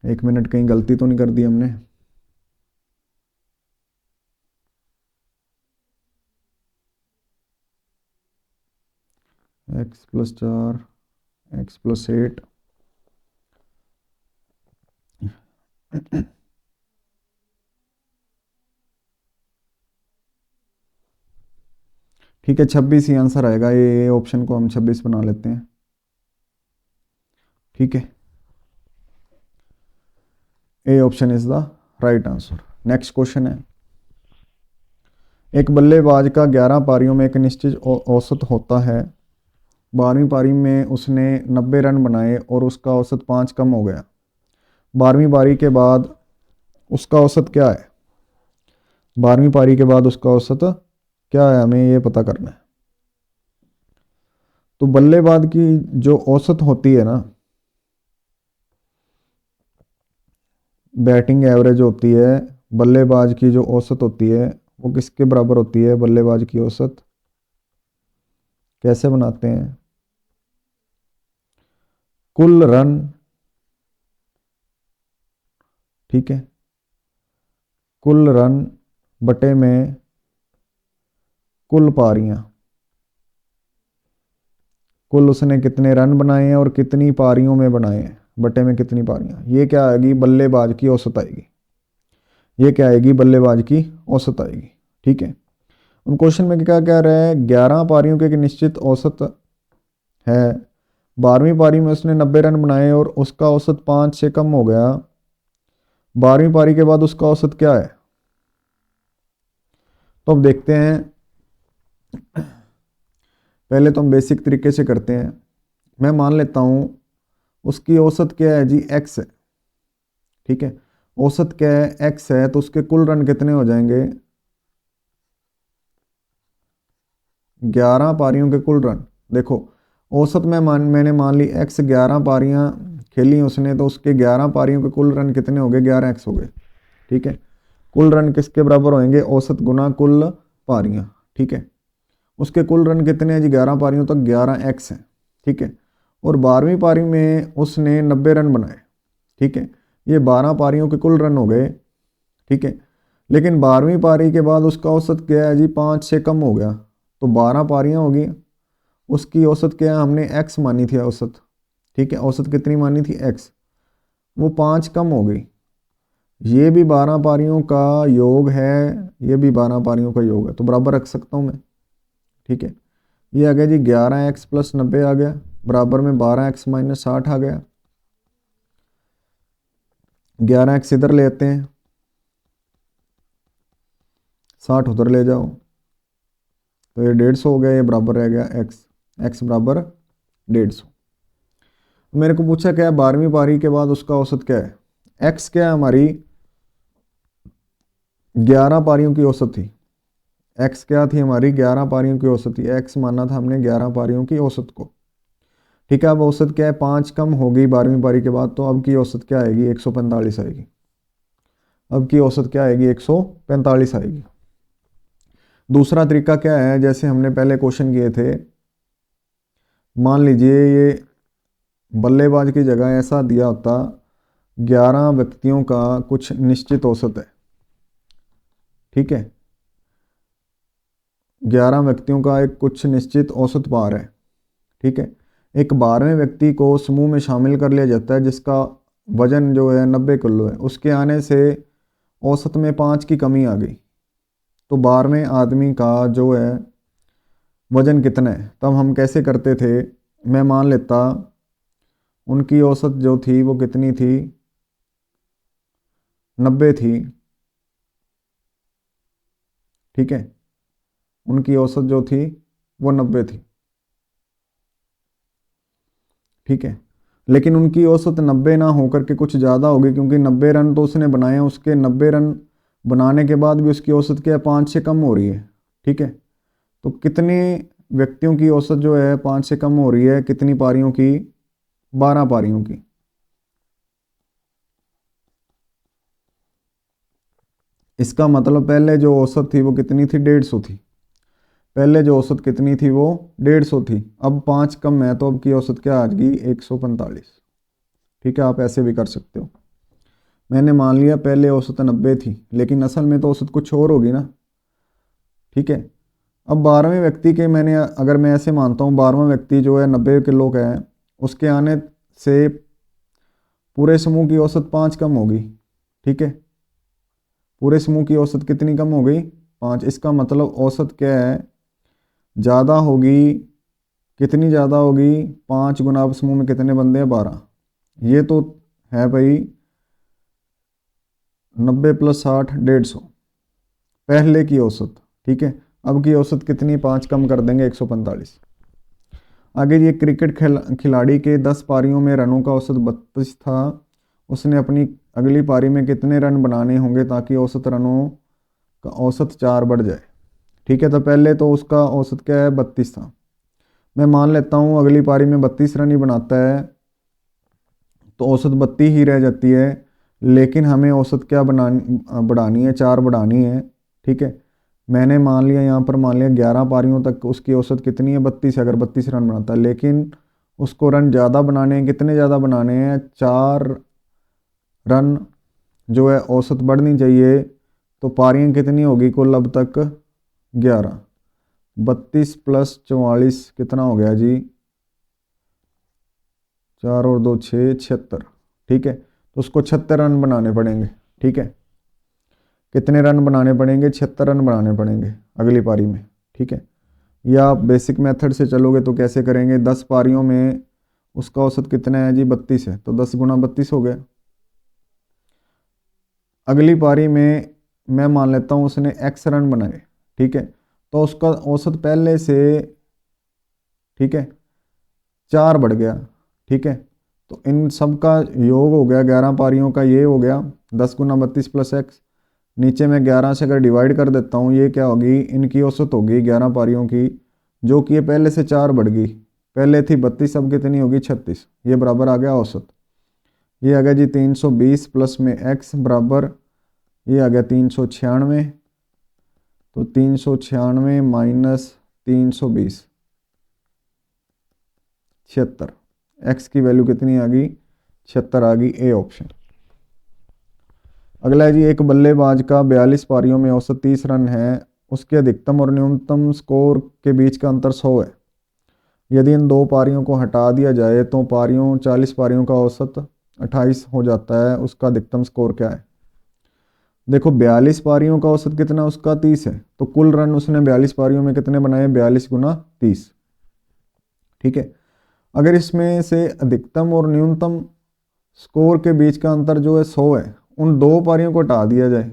एक मिनट, कहीं गलती तो नहीं कर दी हमने। x प्लस 4, x प्लस 8, ठीक है 26 ही आंसर आएगा। ये ऑप्शन को हम 26 बना लेते हैं। ठीक है, A option is the right answer. Next question है, एक बल्लेबाज का 11 पारियों में एक निश्चित औसत होता है। 12वीं पारी में उसने 90 रन बनाए और उसका औसत 5 कम हो गया। 12वीं पारी के बाद उसका औसत क्या है, 12वीं पारी के बाद उसका औसत क्या है, हमें ये पता करना है। तो बल्लेबाज की जो औसत होती है ना, बैटिंग एवरेज होती है, बल्लेबाज की जो औसत होती है वो किसके बराबर होती है, बल्लेबाज की औसत कैसे बनाते हैं, कुल रन। ठीक है, कुल रन बटे में कुल पारियां, कुल उसने कितने रन बनाए हैं और कितनी पारियों में बनाए हैं, बटे में कितनी पारियां, ये क्या आएगी, बल्लेबाज की औसत आएगी। ये क्या आएगी, बल्लेबाज की औसत आएगी। ठीक है, हम क्वेश्चन में क्या कह रहे हैं, 11 पारियों के एक निश्चित औसत है। 12वीं पारी में उसने 90 रन बनाए और उसका औसत 5 से कम हो गया। 12वीं पारी के बाद उसका औसत क्या है। तो अब देखते हैं, पहले तो हम बेसिक तरीके से करते हैं। मैं मान लेता हूं उसकी औसत क्या है जी, x है। ठीक है, औसत क्या है, x है, तो उसके कुल रन कितने हो जाएंगे, 11 पारियों के कुल रन। देखो औसत मैंने मान ली x, 11 पारियां खेली उसने, तो उसके 11 पारियों के कुल रन कितने हो गए, 11x हो गए। ठीक है, कुल रन किसके बराबर होंगे, औसत गुना कुल पारियां। ठीक है, उसके कुल रन कितने हैं जी, 11 पारियों तक 11x है। ठीक है, और 12वीं पारी में उसने 90 रन बनाए। ठीक है, ये 12 पारियों के कुल रन हो गए। ठीक है, लेकिन 12वीं पारी के बाद उसका औसत क्या है जी, 5 से कम हो गया। तो 12 पारियां होगी, उसकी औसत क्या है, हमने x मानी थी औसत। ठीक है, औसत कितनी मानी थी, x, वो 5 कम हो गई। ये भी 12 पारियों का योग है, ये भी 12 पारियों का योग है, तो बराबर रख सकता हूँ मैं। ठीक है, ये आ गया जी 11x प्लस 90 आ गया, बराबर में 12x माइनस 60 आ गया। 11x इधर लेते हैं, 60 उधर ले जाओ, तो ये 150 हो गया, ये बराबर रह गया x बराबर 150। मेरे को पूछा क्या है, 12वीं पारी के बाद उसका औसत क्या है, x क्या है, हमारी 11 पारियों की औसत थी। x क्या थी, हमारी 11 पारियों की औसत थी, x माना था हमने 11 पारियों की औसत को। ठीक है, अब औसत क्या है, 5 कम हो गई 12वीं पारी के बाद, तो अब की औसत क्या आएगी, 145 आएगी। अब की औसत क्या आएगी, 145 आएगी। दूसरा तरीका क्या है, जैसे हमने पहले क्वेश्चन किए थे, मान लीजिए ये बल्लेबाज की जगह ऐसा दिया होता, 11 व्यक्तियों का कुछ निश्चित औसत है। ठीक है, 11 व्यक्तियों का एक कुछ निश्चित औसत भार है। ठीक है, एक 12वें व्यक्ति को समूह में शामिल कर लिया जाता है जिसका वजन जो है 90 किलो है। उसके आने से औसत में 5 की कमी आ गई, तो 12वें आदमी का जो है वजन कितना है। तब हम कैसे करते थे, मैं मान लेता उनकी औसत जो थी वो कितनी थी, 90 थी। ठीक है, उनकी औसत जो थी वो 90 थी, ठीक है। लेकिन उनकी औसत 90 ना होकर के कुछ ज़्यादा होगी, क्योंकि 90 रन तो उसने बनाए हैं, उसके 90 रन बनाने के बाद भी उसकी औसत क्या है, 5 से कम हो रही है, ठीक है। तो कितने व्यक्तियों की औसत जो है 5 से कम हो रही है, कितनी पारियों की, 12 पारियों की। इसका मतलब पहले जो औसत थी वो कितनी थी, 150 थी। पहले जो औसत कितनी थी, वो 150 थी। अब 5 कम है तो अब की औसत क्या आ गई, 145, ठीक है। आप ऐसे भी कर सकते हो। मैंने मान लिया पहले औसत 90 थी, लेकिन असल में तो औसत कुछ और होगी ना, ठीक है। अब 12वें व्यक्ति के, मैंने अगर मैं ऐसे मानता हूँ 12वां व्यक्ति जो है 90 किलो का है, उसके आने से पूरे समूह की औसत 5 कम होगी, ठीक है। पूरे समूह की औसत कितनी कम हो गई, 5। इसका मतलब औसत क्या है, ज़्यादा होगी। कितनी ज़्यादा होगी, 5 गुना, अब समूह में कितने बंदे हैं, 12। ये तो है भाई 90 + 60 150, पहले की औसत, ठीक है। अब की औसत कितनी, 5 कम कर देंगे, 145। आगे ये क्रिकेट खिलाड़ी के 10 पारियों में रनों का औसत 32 था। उसने अपनी अगली पारी में कितने रन बनाने होंगे ताकि औसत रनों का औसत 4 बढ़ जाए, ठीक है। तो पहले तो उसका औसत क्या है, 32 था। मैं मान लेता हूँ अगली पारी में 32 रन ही बनाता है, तो औसत 32 ही रह जाती है। लेकिन हमें औसत क्या बढ़ानी है, 4 बढ़ानी है, ठीक है। मैंने मान लिया यहाँ पर, मान लिया 11 पारियों तक उसकी औसत कितनी है, 32 है। अगर 32 रन बनाता है, लेकिन उसको रन ज़्यादा बनाने हैं। कितने ज़्यादा बनाने हैं, 4 रन जो है औसत बढ़नी चाहिए। तो पारियां कितनी होगी कुल अब तक, 11। 32 + 44 कितना हो गया जी, 4 और 2 6, 76, ठीक है। तो उसको 76 रन बनाने पड़ेंगे, ठीक है। कितने रन बनाने पड़ेंगे, 76 रन बनाने पड़ेंगे अगली पारी में, ठीक है। या आप बेसिक मेथड से चलोगे तो कैसे करेंगे, 10 पारियों में उसका औसत कितना है जी, 32 है, तो 10 गुना 32 हो गया। अगली पारी में मैं मान लेता हूँ उसने x रन बनाए, ठीक है। तो उसका औसत पहले से, ठीक है, 4 बढ़ गया, ठीक है। तो इन सब का योग हो गया, 11 पारियों का ये हो गया 10 गुना 32 + x। नीचे में 11 से अगर डिवाइड कर देता हूँ, ये क्या होगी, इनकी औसत होगी 11 पारियों की, जो कि ये पहले से 4 बढ़ गई। पहले थी 32, अब कितनी होगी, 36। ये बराबर आ गया औसत। ये आ गया जी 320 प्लस में x बराबर, ये आ गया 396। तो 396 माइनस 320, 76। x की वैल्यू कितनी आ गई, 76 आ गई, ए ऑप्शन। अगला है जी, एक बल्लेबाज का 42 पारियों में औसत 30 रन है। उसके अधिकतम और न्यूनतम स्कोर के बीच का अंतर 100 है। यदि इन दो पारियों को हटा दिया जाए तो 40 पारियों का औसत 28 हो जाता है। उसका अधिकतम स्कोर क्या है। देखो 42 पारियों का औसत कितना, उसका 30 है। तो कुल रन उसने 42 पारियों में कितने बनाए, 42 गुना 30, ठीक है। अगर इसमें से अधिकतम और न्यूनतम स्कोर के बीच का अंतर जो है 100 है, उन दो पारियों को हटा दिया जाए,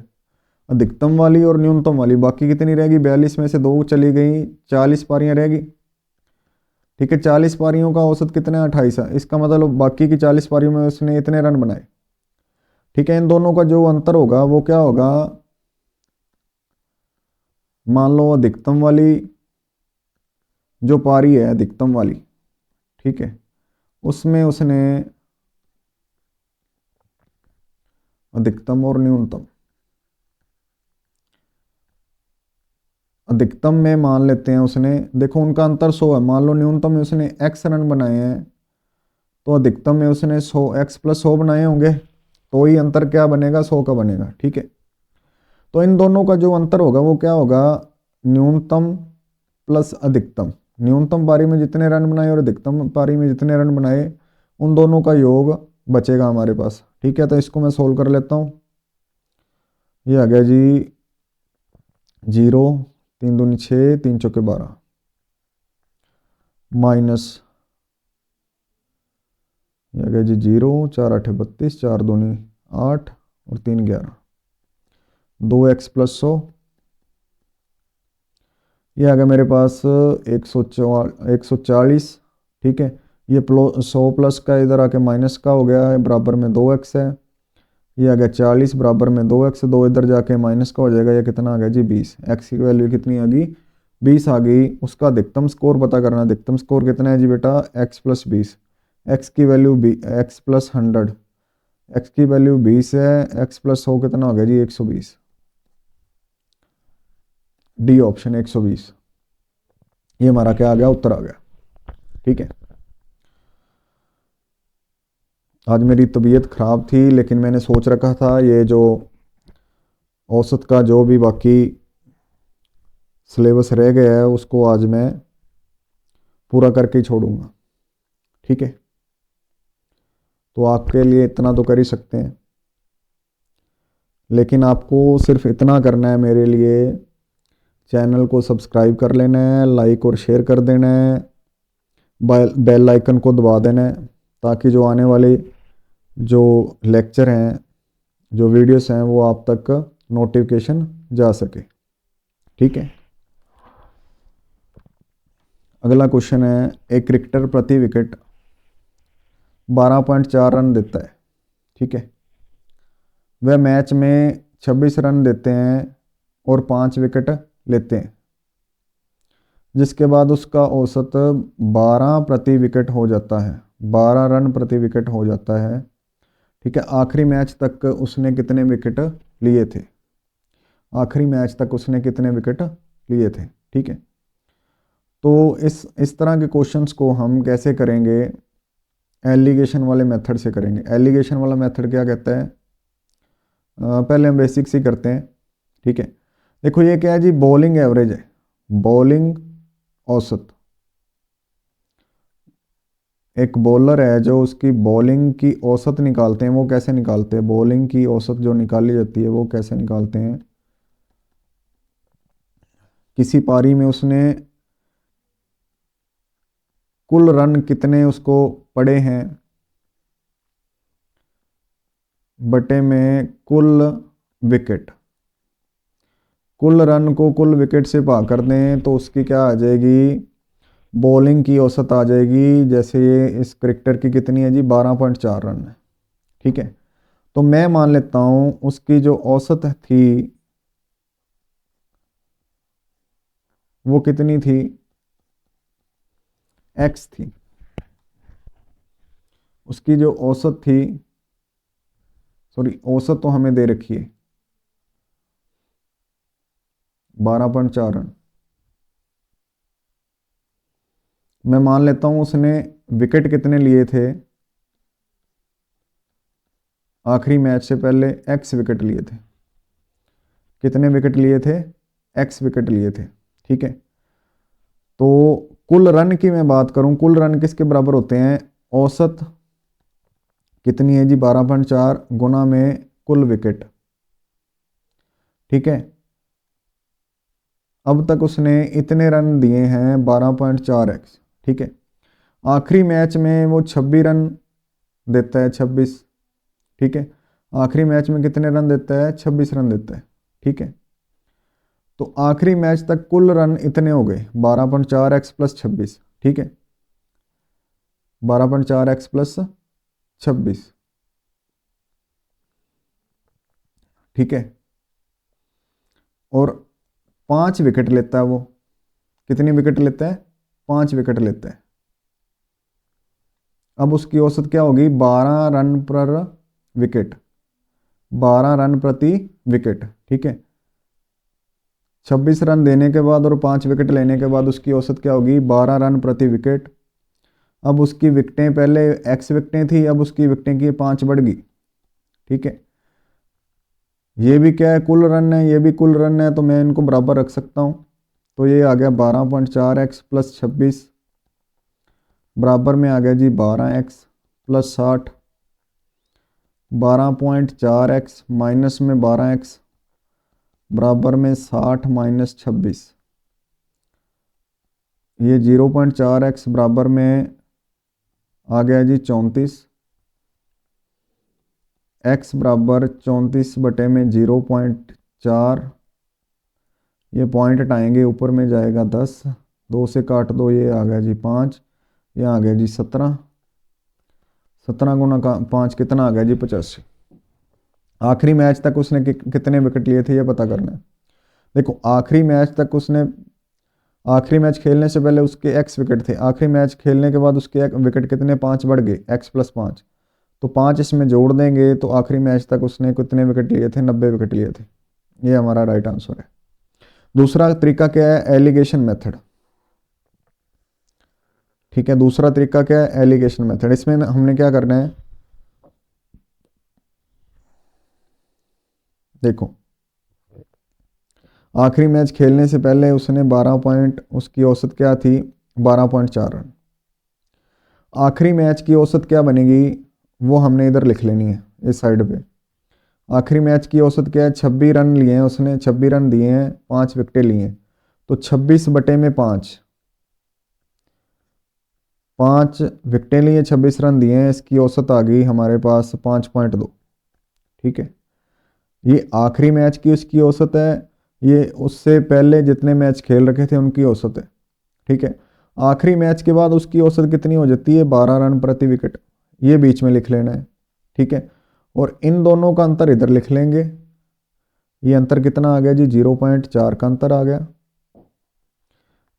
अधिकतम वाली और न्यूनतम वाली, बाकी कितनी रहेगी, 42 में से 2 चली गई, 40 पारियां रहेगी, ठीक है। 40 पारियों का औसत कितना है, 28 है। इसका मतलब बाकी की 40 पारियों में उसने इतने रन बनाए, ठीक है। इन दोनों का जो अंतर होगा वो क्या होगा, मान लो अधिकतम वाली जो पारी है, अधिकतम वाली, ठीक है, उसमें उसने अधिकतम और न्यूनतम, अधिकतम में मान लेते हैं उसने, देखो उनका अंतर 100 है। मान लो न्यूनतम में उसने x रन बनाए हैं, तो अधिकतम में उसने 100 x + 100 बनाए होंगे, तो ही अंतर क्या बनेगा, 100 का बनेगा, ठीक है। तो इन दोनों का जो अंतर होगा वो क्या होगा, न्यूनतम प्लस अधिकतम। न्यूनतम पारी में जितने रन बनाए और अधिकतम पारी में जितने रन बनाए, उन दोनों का योग बचेगा हमारे पास, ठीक है। तो इसको मैं सोल्व कर लेता हूँ। ये आ गया जी 0, 3 दूनी 6, 3 चौके 12, माइनस, ये आ गया जी 0, 4 8 32, 4 दूनी 8 और 3 11, 2x + 100। ये आ गया मेरे पास 140, ठीक है। ये 100 प्लस का इधर आके माइनस का हो गया है, बराबर में 2x है। ये आ गया 40 बराबर में 2x, 2 इधर जाके माइनस का हो जाएगा। ये कितना आ गया जी 20। x की वैल्यू कितनी आ गई 20 आ गई। उसका अधिकतम स्कोर पता करना। अधिकतम स्कोर कितना है जी बेटा x प्लस 20। x की वैल्यू x प्लस 100, x की वैल्यू 20 है, x प्लस 100 कितना हो गया जी 120। डी ऑप्शन 120, ये हमारा क्या आ गया उत्तर आ गया। ठीक है। आज मेरी तबीयत ख़राब थी, लेकिन मैंने सोच रखा था ये जो औसत का जो भी बाकी सिलेबस रह गया है उसको आज मैं पूरा करके ही छोड़ूंगा। ठीक है। तो आपके लिए इतना तो कर ही सकते हैं, लेकिन आपको सिर्फ इतना करना है मेरे लिए, चैनल को सब्सक्राइब कर लेना है, लाइक और शेयर कर देना है, बेल आइकन को दबा देना है, ताकि जो आने वाले जो लेक्चर हैं, जो वीडियोस हैं, वो आप तक नोटिफिकेशन जा सके। ठीक है। अगला क्वेश्चन है, एक क्रिकेटर प्रति विकेट 12.4 रन देता है। ठीक है। वह मैच में 26 रन देते हैं और 5 विकेट लेते हैं, जिसके बाद उसका औसत 12 प्रति विकेट हो जाता है, 12 रन प्रति विकेट हो जाता है। ठीक है। आखिरी मैच तक उसने कितने विकेट लिए थे? आखिरी मैच तक उसने कितने विकेट लिए थे? ठीक है। तो इस तरह के क्वेश्चंस को हम कैसे करेंगे? एलिगेशन वाले मेथड से करेंगे। एलिगेशन वाला मेथड क्या कहता है? पहले हम बेसिक्स ही करते हैं। ठीक है। देखो ये क्या है जी, बॉलिंग एवरेज है, बॉलिंग औसत। एक बॉलर है जो उसकी बॉलिंग की औसत निकालते हैं, वो कैसे निकालते हैं? बॉलिंग की औसत जो निकाली जाती है वो कैसे निकालते हैं? किसी पारी में उसने कुल रन कितने उसको पड़े हैं, बटे में कुल विकेट। कुल रन को कुल विकेट से भाग कर दें तो उसकी क्या आ जाएगी? बॉलिंग की औसत आ जाएगी। जैसे ये इस क्रिकेटर की कितनी है जी 12.4 रन है। ठीक है। तो मैं मान लेता हूं उसकी जो औसत थी वो कितनी थी? x थी। उसकी जो औसत थी, सॉरी औसत तो हमें दे रखी है 12.4 रन। मैं मान लेता हूं उसने विकेट कितने लिए थे? आखिरी मैच से पहले x विकेट लिए थे। कितने विकेट लिए थे? x विकेट लिए थे। ठीक है। तो कुल रन की मैं बात करूं, कुल रन किसके बराबर होते हैं? औसत कितनी है जी 12.4 गुना में कुल विकेट। ठीक है। अब तक उसने इतने रन दिए हैं 12.4x। ठीक है। आखिरी मैच में वो 26 रन देता है, 26। ठीक है। आखिरी मैच में कितने रन देता है? 26 रन देता है। ठीक है। तो आखिरी मैच तक कुल रन इतने हो गए 12.4x प्लस 26। ठीक है। 12.4x plus 26। ठीक है। और 5 विकेट लेता है वो। कितनी विकेट लेता है? 5 विकेट लेता है। अब उसकी औसत क्या होगी? 12 रन पर विकेट, 12 रन प्रति विकेट। ठीक है। 26 रन देने के बाद और 5 विकेट लेने के बाद उसकी औसत क्या होगी? 12 रन प्रति विकेट। अब उसकी विकेटें, पहले x विकेटें थी, अब उसकी विकेटें की 5 बढ़ गई। ठीक है। ये भी क्या है? कुल रन है, ये भी कुल रन है, तो मैं इनको बराबर रख सकता हूँ। तो ये आ गया 12.4x प्लस 26 बराबर में आ गया जी 12x प्लस 60। 12.4x माइनस में 12x बराबर में 60 माइनस 26। ये 0.4x बराबर में आ गया जी 34। x बराबर 34 बटे में 0.4 ये पॉइंट हटाएंगे, ऊपर में जाएगा 10, 2 से काट दो, ये आ गया जी 5, ये आ गया जी 17, 17 गुना का 5 कितना आ गया जी 85। आखिरी मैच तक उसने कितने विकेट लिए थे ये पता करना है। देखो आखिरी मैच तक उसने, आखिरी मैच खेलने से पहले उसके एक्स विकेट थे, आखिरी मैच खेलने के बाद उसके विकेट कितने 5 बढ़ गए, एक्स प्लस 5, तो 5 इसमें जोड़ देंगे तो आखिरी मैच तक उसने कितने विकेट लिए थे, 90 विकेट लिए थे। ये हमारा राइट आंसर है। दूसरा तरीका क्या है, एलिगेशन मेथड। ठीक है, दूसरा तरीका क्या है, एलिगेशन मेथड। इसमें हमने क्या करना है, देखो आखिरी मैच खेलने से पहले उसने 12 पॉइंट, उसकी औसत क्या थी 12.4 रन। आखिरी मैच की औसत क्या बनेगी वो हमने इधर लिख लेनी है इस साइड पे। आखिरी मैच की औसत क्या है, 26 रन लिए हैं उसने, 26 रन दिए हैं, 5 विकेटें लिए हैं, तो 26 बटे में 5, 5 विकेटें लिए, 26 रन दिए हैं, इसकी औसत आ गई हमारे पास 5.2। ठीक है, ये आखिरी मैच की उसकी औसत है, ये उससे पहले जितने मैच खेल रखे थे उनकी औसत है। ठीक है, आखिरी मैच के बाद उसकी औसत कितनी हो जाती है 12 रन प्रति विकेट, ये बीच में लिख लेना है। ठीक है, और इन दोनों का अंतर इधर लिख लेंगे, ये अंतर कितना आ गया जी 0.4 का अंतर आ गया,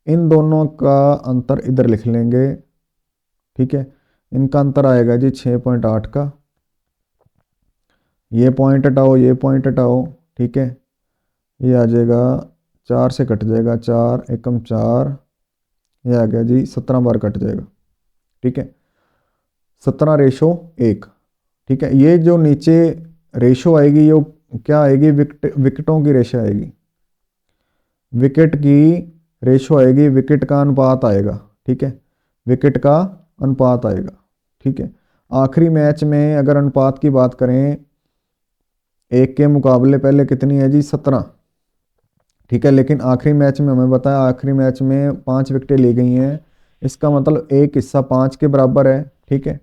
इन दोनों का अंतर इधर लिख लेंगे। ठीक है, इनका अंतर आएगा जी 6.8 का, ये पॉइंट हटाओ, ये पॉइंट हटाओ। ठीक है, ये आ जाएगा 4 से कट जाएगा, 4 एकम 4, ये आ गया जी 17 बार कट जाएगा। ठीक है, 17:1। ठीक है, ये जो नीचे रेशो आएगी ये क्या आएगी, विकेटों की रेशो आएगी, विकेट की रेशो आएगी, विकेट का अनुपात आएगा। ठीक है, विकेट का अनुपात आएगा। ठीक है, आखिरी मैच में अगर अनुपात की बात करें, एक के मुकाबले पहले कितनी है जी 17। ठीक है, लेकिन आखिरी मैच में हमें बताया आखिरी मैच में 5 विकेटें ली गई हैं, इसका मतलब एक हिस्सा 5 के बराबर है। ठीक है,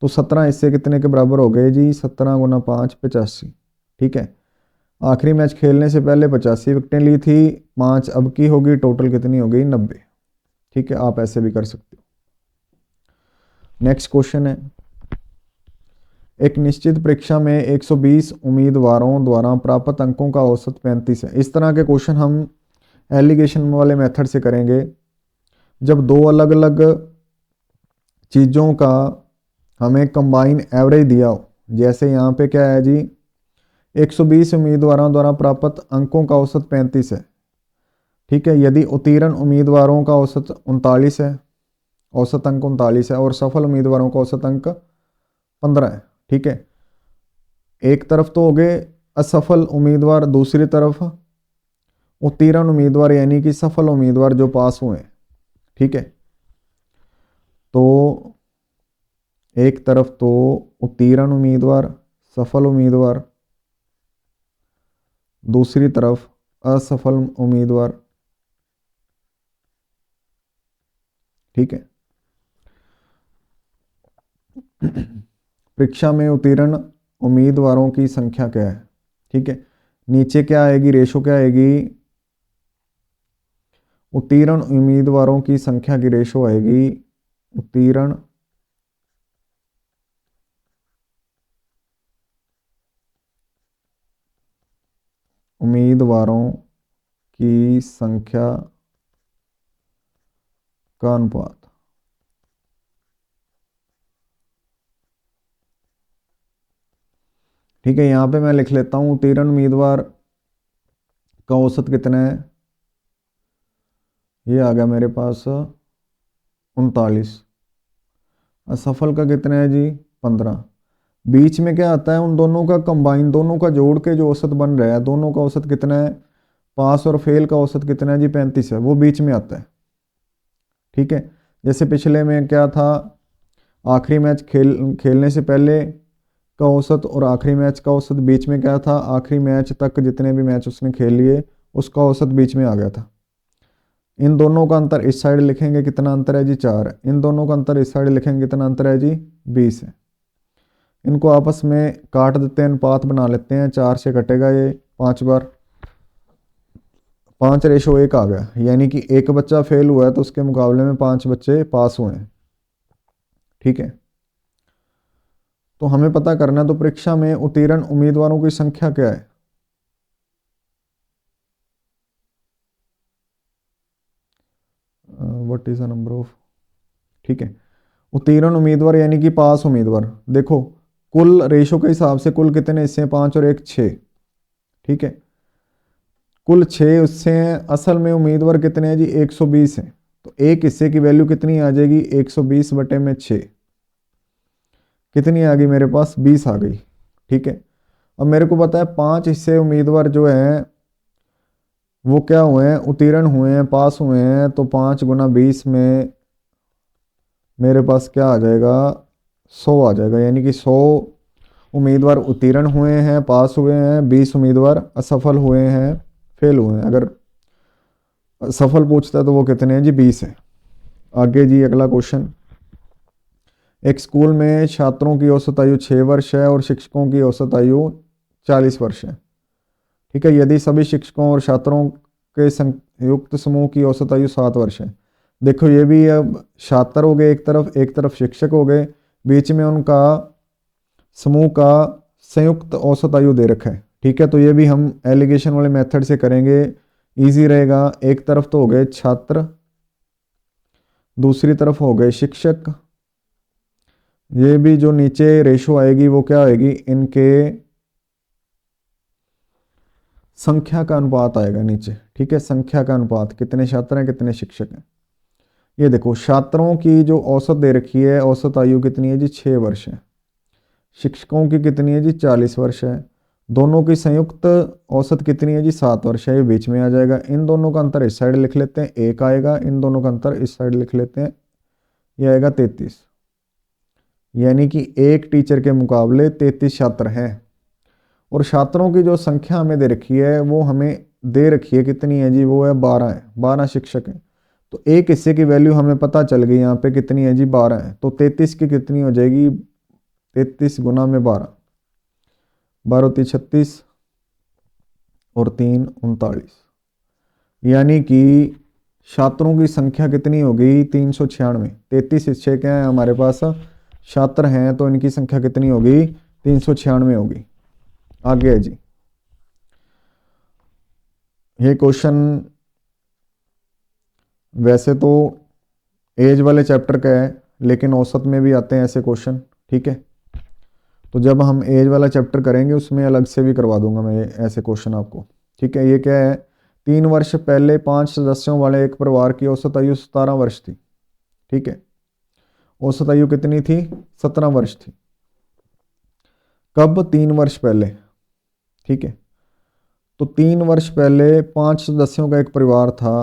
तो 17 हिस्से कितने के बराबर हो गए जी, 17 गुना 5 85। ठीक है, आखिरी मैच खेलने से पहले 85 विकेटें ली थी, 5 अब की होगी, टोटल कितनी हो गई 90। ठीक है, आप ऐसे भी कर सकते हो। नेक्स्ट क्वेश्चन है, एक निश्चित परीक्षा में 120 उम्मीदवारों द्वारा प्राप्त अंकों का औसत 35 है। इस तरह के क्वेश्चन हम एलिगेशन वाले मेथड से करेंगे, जब दो अलग अलग चीज़ों का हमें कंबाइन एवरेज दिया हो। जैसे यहाँ पे क्या है जी, 120 उम्मीदवारों द्वारा प्राप्त अंकों का औसत 35 है। ठीक है, यदि उत्तीर्ण उम्मीदवारों का औसत 39 है, औसत अंक 39 है, और सफल उम्मीदवारों का औसत अंक 15 है। ठीक है, एक तरफ तो हो गए असफल उम्मीदवार, दूसरी तरफ उत्तीर्ण उम्मीदवार यानी कि सफल उम्मीदवार जो पास हुए। ठीक है, तो एक तरफ तो उत्तीर्ण उम्मीदवार, सफल उम्मीदवार, दूसरी तरफ असफल उम्मीदवार। ठीक है, परीक्षा में उत्तीर्ण उम्मीदवारों की संख्या क्या है। ठीक है, नीचे क्या आएगी, रेशो क्या आएगी, उत्तीर्ण उम्मीदवारों की संख्या की रेशो आएगी, उत्तीर्ण उम्मीदवारों की संख्या का अनुपात। ठीक है, यहाँ पे मैं लिख लेता हूँ उत्तीर्ण उम्मीदवार का औसत कितना है, ये आ गया मेरे पास 39, असफल का कितना है जी 15। बीच में क्या आता है, उन दोनों का कंबाइन, दोनों का जोड़ के जो औसत बन रहा है, दोनों का औसत कितना है, पास और फेल का औसत कितना है जी 35 है, वो बीच में आता है। ठीक है, जैसे पिछले में क्या था, आखिरी मैच खेलने से पहले का औसत और आखिरी मैच का औसत, बीच में क्या था, आखिरी मैच तक जितने भी मैच उसने खेल लिए उसका औसत बीच में आ गया था। इन दोनों का अंतर इस साइड लिखेंगे, कितना अंतर है जी 4 है, इन दोनों का अंतर इस साइड लिखेंगे, कितना अंतर है जी 20 है। इनको आपस में काट देते हैं, अनुपात बना लेते हैं, 4 से कटेगा ये 5 बार, 5:1 आ गया, यानी कि एक बच्चा फेल हुआ है तो उसके मुकाबले में 5 बच्चे पास हुए हैं। ठीक है, तो हमें पता करना है, तो परीक्षा में उत्तीर्ण उम्मीदवारों की संख्या क्या है? What is the number of, ठीक है, उत्तीर्ण उम्मीदवार यानी कि पास उम्मीदवार। देखो कुल रेशो के हिसाब से कुल कितने हिस्से हैं? 5 और 1 6। ठीक है, कुल 6 उससे हैं, असल में उम्मीदवार कितने हैं जी? 120 हैं। तो एक हिस्से की वैल्यू कितनी आ जाएगी? 120 बटे में 6, कितनी आ गई मेरे पास? 20 आ गई। ठीक है, अब मेरे को पता है 5 हिस्से उम्मीदवार जो हैं वो क्या हुए हैं? उत्तीर्ण हुए हैं, पास हुए हैं। तो 5 गुना 20 में मेरे पास क्या आ जाएगा? 100 आ जाएगा, यानी कि 100 उम्मीदवार उत्तीर्ण हुए हैं, पास हुए हैं, 20 उम्मीदवार असफल हुए हैं, फेल हुए हैं। अगर सफल पूछता है तो वो कितने हैं जी? 20 है। आगे जी अगला क्वेश्चन, एक स्कूल में छात्रों की औसत आयु 6 वर्ष है और शिक्षकों की औसत आयु 40 वर्ष है। ठीक है, यदि सभी शिक्षकों और छात्रों के संयुक्त समूह की औसत आयु 7 वर्ष है। देखो ये भी अब छात्र हो गए एक तरफ शिक्षक हो गए, बीच में उनका समूह का संयुक्त औसत आयु दे रखा है। ठीक है, तो ये भी हम एलिगेशन वाले मेथड से करेंगे, इजी रहेगा। एक तरफ तो हो गए छात्र, दूसरी तरफ हो गए शिक्षक। ये भी जो नीचे रेशो आएगी वो क्या आएगी? इनके संख्या का अनुपात आएगा नीचे। ठीक है, संख्या का अनुपात, कितने छात्र हैं कितने शिक्षक हैं। ये देखो छात्रों की जो औसत दे रखी है, औसत आयु कितनी है जी? 6 वर्ष है। शिक्षकों की कितनी है जी? 40 वर्ष है। दोनों की संयुक्त औसत कितनी है जी? 7 वर्ष है। ये बीच में आ जाएगा। इन दोनों का अंतर इस साइड लिख लेते हैं, 1 आएगा। इन दोनों का अंतर इस साइड लिख लेते हैं, ये आएगा 33। यानी कि एक टीचर के मुकाबले 33 छात्र हैं। और छात्रों की जो संख्या हमें दे रखी है वो हमें दे रखी है कितनी है जी? वो है 12 है, 12 शिक्षक हैं। तो एक हिस्से की वैल्यू हमें पता चल गई यहाँ पे कितनी है जी? 12 है। तो 33 की कितनी हो जाएगी? 33 गुना में 12, 12 3 36 और 3 39, यानी कि छात्रों की संख्या कितनी होगी? 396। 33 हिस्से क्या है हमारे पास? छात्र हैं, तो इनकी संख्या कितनी होगी? 396 होगी। आगे है जी, ये क्वेश्चन वैसे तो एज वाले चैप्टर का है, लेकिन औसत में भी आते हैं ऐसे क्वेश्चन। ठीक है, तो जब हम एज वाला चैप्टर करेंगे उसमें अलग से भी करवा दूंगा मैं ऐसे क्वेश्चन आपको। ठीक है, ये क्या है? 3 वर्ष पहले 5 सदस्यों वाले एक परिवार की औसत आयु 17 वर्ष थी। ठीक है, औसत आयु कितनी थी? 17 वर्ष थी। कब? 3 वर्ष पहले। ठीक है, तो 3 वर्ष पहले 5 सदस्यों का एक परिवार था।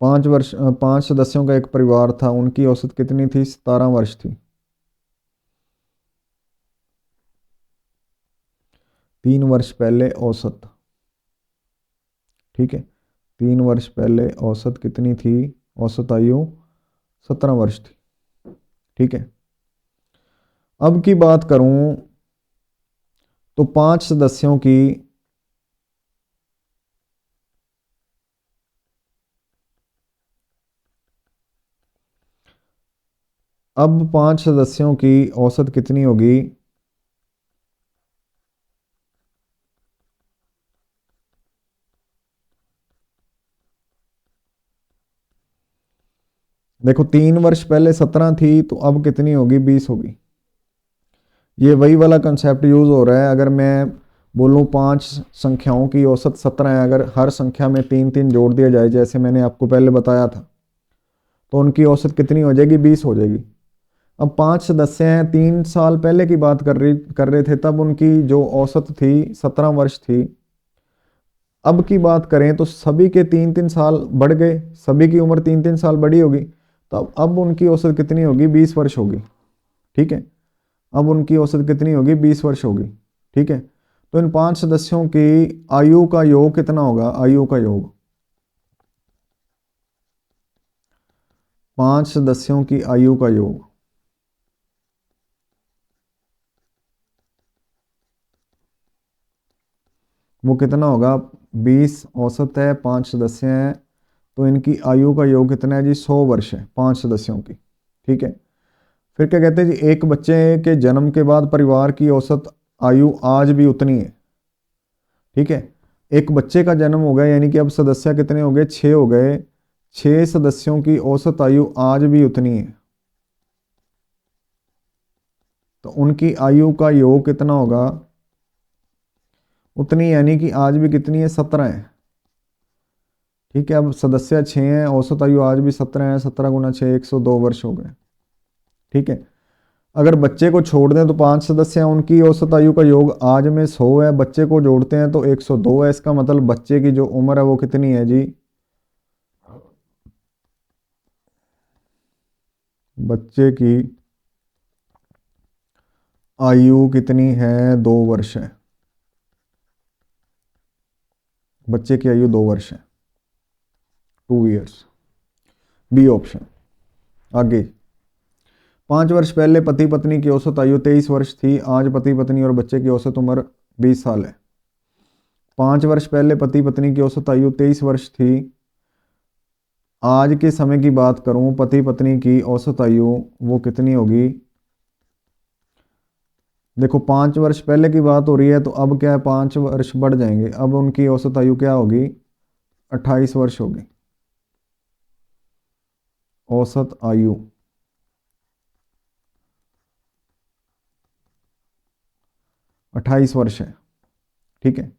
पांच सदस्यों का एक परिवार था, उनकी औसत कितनी थी? 17 वर्ष थी। 3 वर्ष पहले औसत। ठीक है, 3 वर्ष पहले औसत कितनी थी? औसत आयु 17 वर्ष थी। ठीक है, अब की बात करूं तो 5 सदस्यों की अब 5 सदस्यों की औसत कितनी होगी? देखो 3 वर्ष पहले 17 थी, तो अब कितनी होगी? 20 होगी। ये वही वाला कंसेप्ट यूज हो रहा है। अगर मैं बोलूं 5 संख्याओं की औसत 17 है, अगर हर संख्या में 3 3 जोड़ दिया जाए जैसे मैंने आपको पहले बताया था, तो उनकी औसत कितनी हो जाएगी? 20 हो जाएगी। अब 5 सदस्य हैं, 3 साल पहले की बात कर रहे थे, तब उनकी जो औसत थी 17 वर्ष थी। अब की बात करें तो सभी के 3 3 साल बढ़ गए, सभी की उम्र 3 3 साल बड़ी होगी, तो अब उनकी औसत कितनी होगी? 20 वर्ष होगी। ठीक है, अब उनकी औसत कितनी होगी? 20 वर्ष होगी। ठीक है, तो इन 5 सदस्यों की आयु का योग कितना होगा? आयु का योग, 5 सदस्यों की आयु का योग वो कितना होगा, 20 औसत है, 5 सदस्य हैं, तो इनकी आयु का योग कितना है जी, 100 वर्ष है 5 सदस्यों की। ठीक है। फिर क्या कहते हैं जी, एक बच्चे के जन्म के बाद परिवार की औसत आयु आज भी उतनी है। ठीक है। एक बच्चे का जन्म हो गया, यानी कि अब सदस्य कितने हो गए, 6 हो गए, 6 सदस्यों की औसत आयु आज भी उतनी है। तो उनकी आयु का योग कितना होगा, उतनी, यानी कि आज भी कितनी है, 17 है। ठीक है। अब सदस्य 6 हैं, औसत आयु आज भी 17 है, 17 गुना 6 102 वर्ष हो गए। ठीक है। अगर बच्चे को छोड़ दें तो 5 सदस्य हैं, उनकी औसत आयु का योग आज में 100 है, बच्चे को जोड़ते हैं तो 102 है। इसका मतलब बच्चे की जो उम्र है वो कितनी है जी, बच्चे की आयु कितनी है, 2 वर्ष है। बच्चे की आयु 2 वर्ष है, 2 ईयर्स। B option. आगे, 5 वर्ष पहले पति पत्नी की औसत आयु 23 वर्ष थी, आज पति पत्नी और बच्चे की औसत उम्र 20 साल है। 5 वर्ष पहले पति पत्नी की औसत आयु 23 वर्ष थी, आज के समय की बात करूं, पति पत्नी की औसत आयु वो कितनी होगी। देखो 5 वर्ष पहले की बात हो रही है, तो अब क्या है, 5 वर्ष बढ़ जाएंगे, अब उनकी औसत आयु क्या होगी, 28 वर्ष होगी। औसत आयु 28 वर्ष है। ठीक है।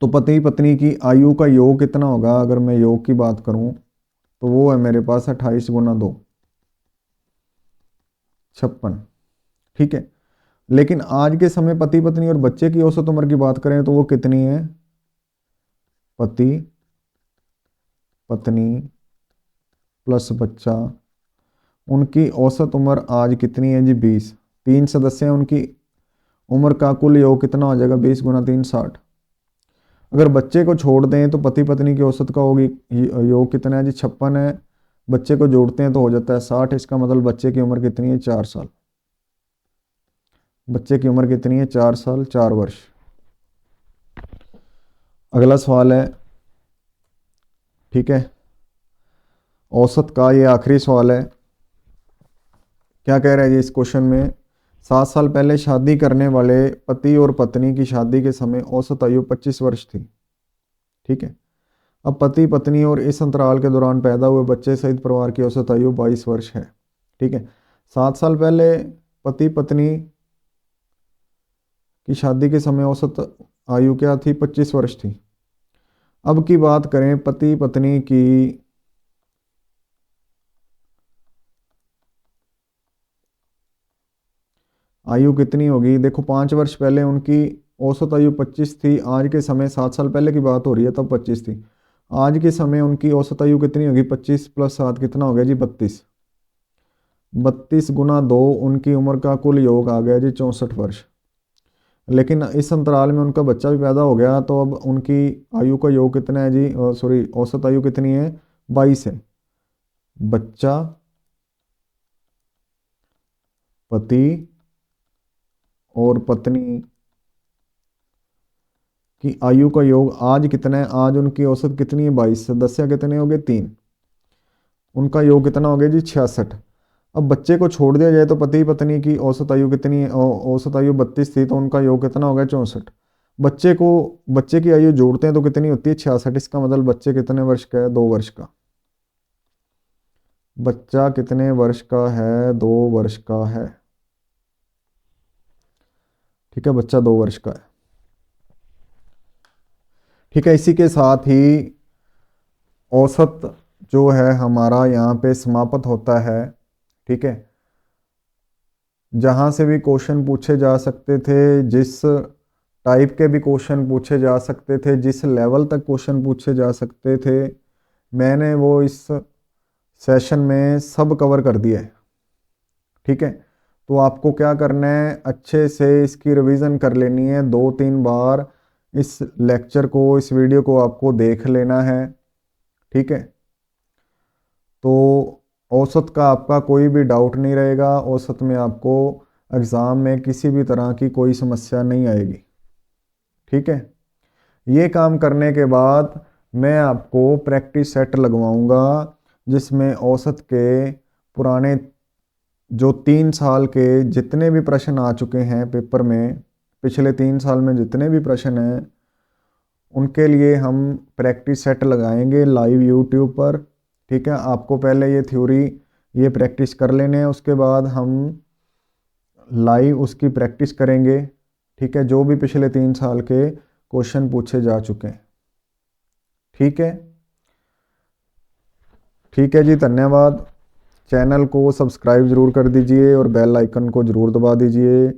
तो पति पत्नी की आयु का योग कितना होगा, अगर मैं योग की बात करूं तो वो है मेरे पास 28 गुना 2, 56। ठीक है। लेकिन आज के समय पति पत्नी और बच्चे की औसत उम्र की बात करें तो वो कितनी है, पति पत्नी प्लस बच्चा, उनकी औसत उम्र आज कितनी है जी, 20। 3 सदस्य हैं, उनकी उम्र का कुल योग कितना हो जाएगा, 20 गुना 3 60। अगर बच्चे को छोड़ दें तो पति पत्नी की औसत का होगी योग कितना है जी, 56 है। बच्चे को जोड़ते हैं तो हो जाता है 60। इसका मतलब बच्चे की उम्र कितनी है, 4 साल। बच्चे की उम्र कितनी है, 4 साल 4 वर्ष। अगला सवाल है, ठीक है, औसत का, ये आखिरी सवाल है। क्या कह रहा है जी इस क्वेश्चन में, 7 साल पहले शादी करने वाले पति और पत्नी की शादी के समय औसत आयु 25 वर्ष थी। ठीक है। अब पति पत्नी और इस अंतराल के दौरान पैदा हुए बच्चे सहित परिवार की औसत आयु 22 वर्ष है। ठीक है। 7 साल पहले पति पत्नी की शादी के समय औसत आयु क्या थी, 25 वर्ष थी। अब की बात करें पति पत्नी की आयु कितनी होगी। देखो 5 वर्ष पहले उनकी औसत आयु 25 थी, आज के समय 7 साल पहले की बात हो रही है तब 25 थी। आज के समय उनकी औसत आयु कितनी होगी, 25 प्लस 7 कितना हो गया जी, 32। 32 गुना 2, उनकी उम्र का कुल योग आ गया जी 64 वर्ष। लेकिन इस अंतराल में उनका बच्चा भी पैदा हो गया, तो अब उनकी आयु का योग कितना है जी, सॉरी, औसत आयु कितनी है, 22 है। बच्चा, पति और पत्नी की आयु का योग आज कितना है, आज उनकी औसत कितनी है, 22। सदस्य कितने हो गए, 3। उनका योग कितना हो गया जी, 66। अब बच्चे को छोड़ दिया जाए तो पति पत्नी की औसत आयु कितनी है, औसत आयु 32 थी, तो उनका योग कितना हो गया, 64। बच्चे की आयु जोड़ते हैं तो कितनी होती है, 66। इसका मतलब बच्चे कितने वर्ष का है, 2 वर्ष का। बच्चा कितने वर्ष का है, 2 वर्ष का है। ठीक है, बच्चा 2 वर्ष का है। ठीक है। इसी के साथ ही औसत जो है हमारा यहाँ पे समाप्त होता है। ठीक है। जहाँ से भी क्वेश्चन पूछे जा सकते थे, जिस टाइप के भी क्वेश्चन पूछे जा सकते थे, जिस लेवल तक क्वेश्चन पूछे जा सकते थे, मैंने वो इस सेशन में सब कवर कर दिया है। ठीक है। तो आपको क्या करना है, अच्छे से इसकी रिवीजन कर लेनी है, 2-3 बार इस लेक्चर को, इस वीडियो को आपको देख लेना है। ठीक है। तो औसत का आपका कोई भी डाउट नहीं रहेगा, औसत में आपको एग्ज़ाम में किसी भी तरह की कोई समस्या नहीं आएगी। ठीक है। ये काम करने के बाद मैं आपको प्रैक्टिस सेट लगवाऊंगा, जिसमें औसत के पुराने जो 3 साल के जितने भी प्रश्न आ चुके हैं पेपर में, पिछले 3 साल में जितने भी प्रश्न हैं, उनके लिए हम प्रैक्टिस सेट लगाएंगे लाइव यूट्यूब पर। ठीक है, आपको पहले ये थ्योरी, ये प्रैक्टिस कर लेने हैं, उसके बाद हम लाइव उसकी प्रैक्टिस करेंगे। ठीक है, जो भी पिछले 3 साल के क्वेश्चन पूछे जा चुके हैं। ठीक है, ठीक है जी, धन्यवाद। चैनल को सब्सक्राइब ज़रूर कर दीजिए और बेल आइकन को ज़रूर दबा दीजिए।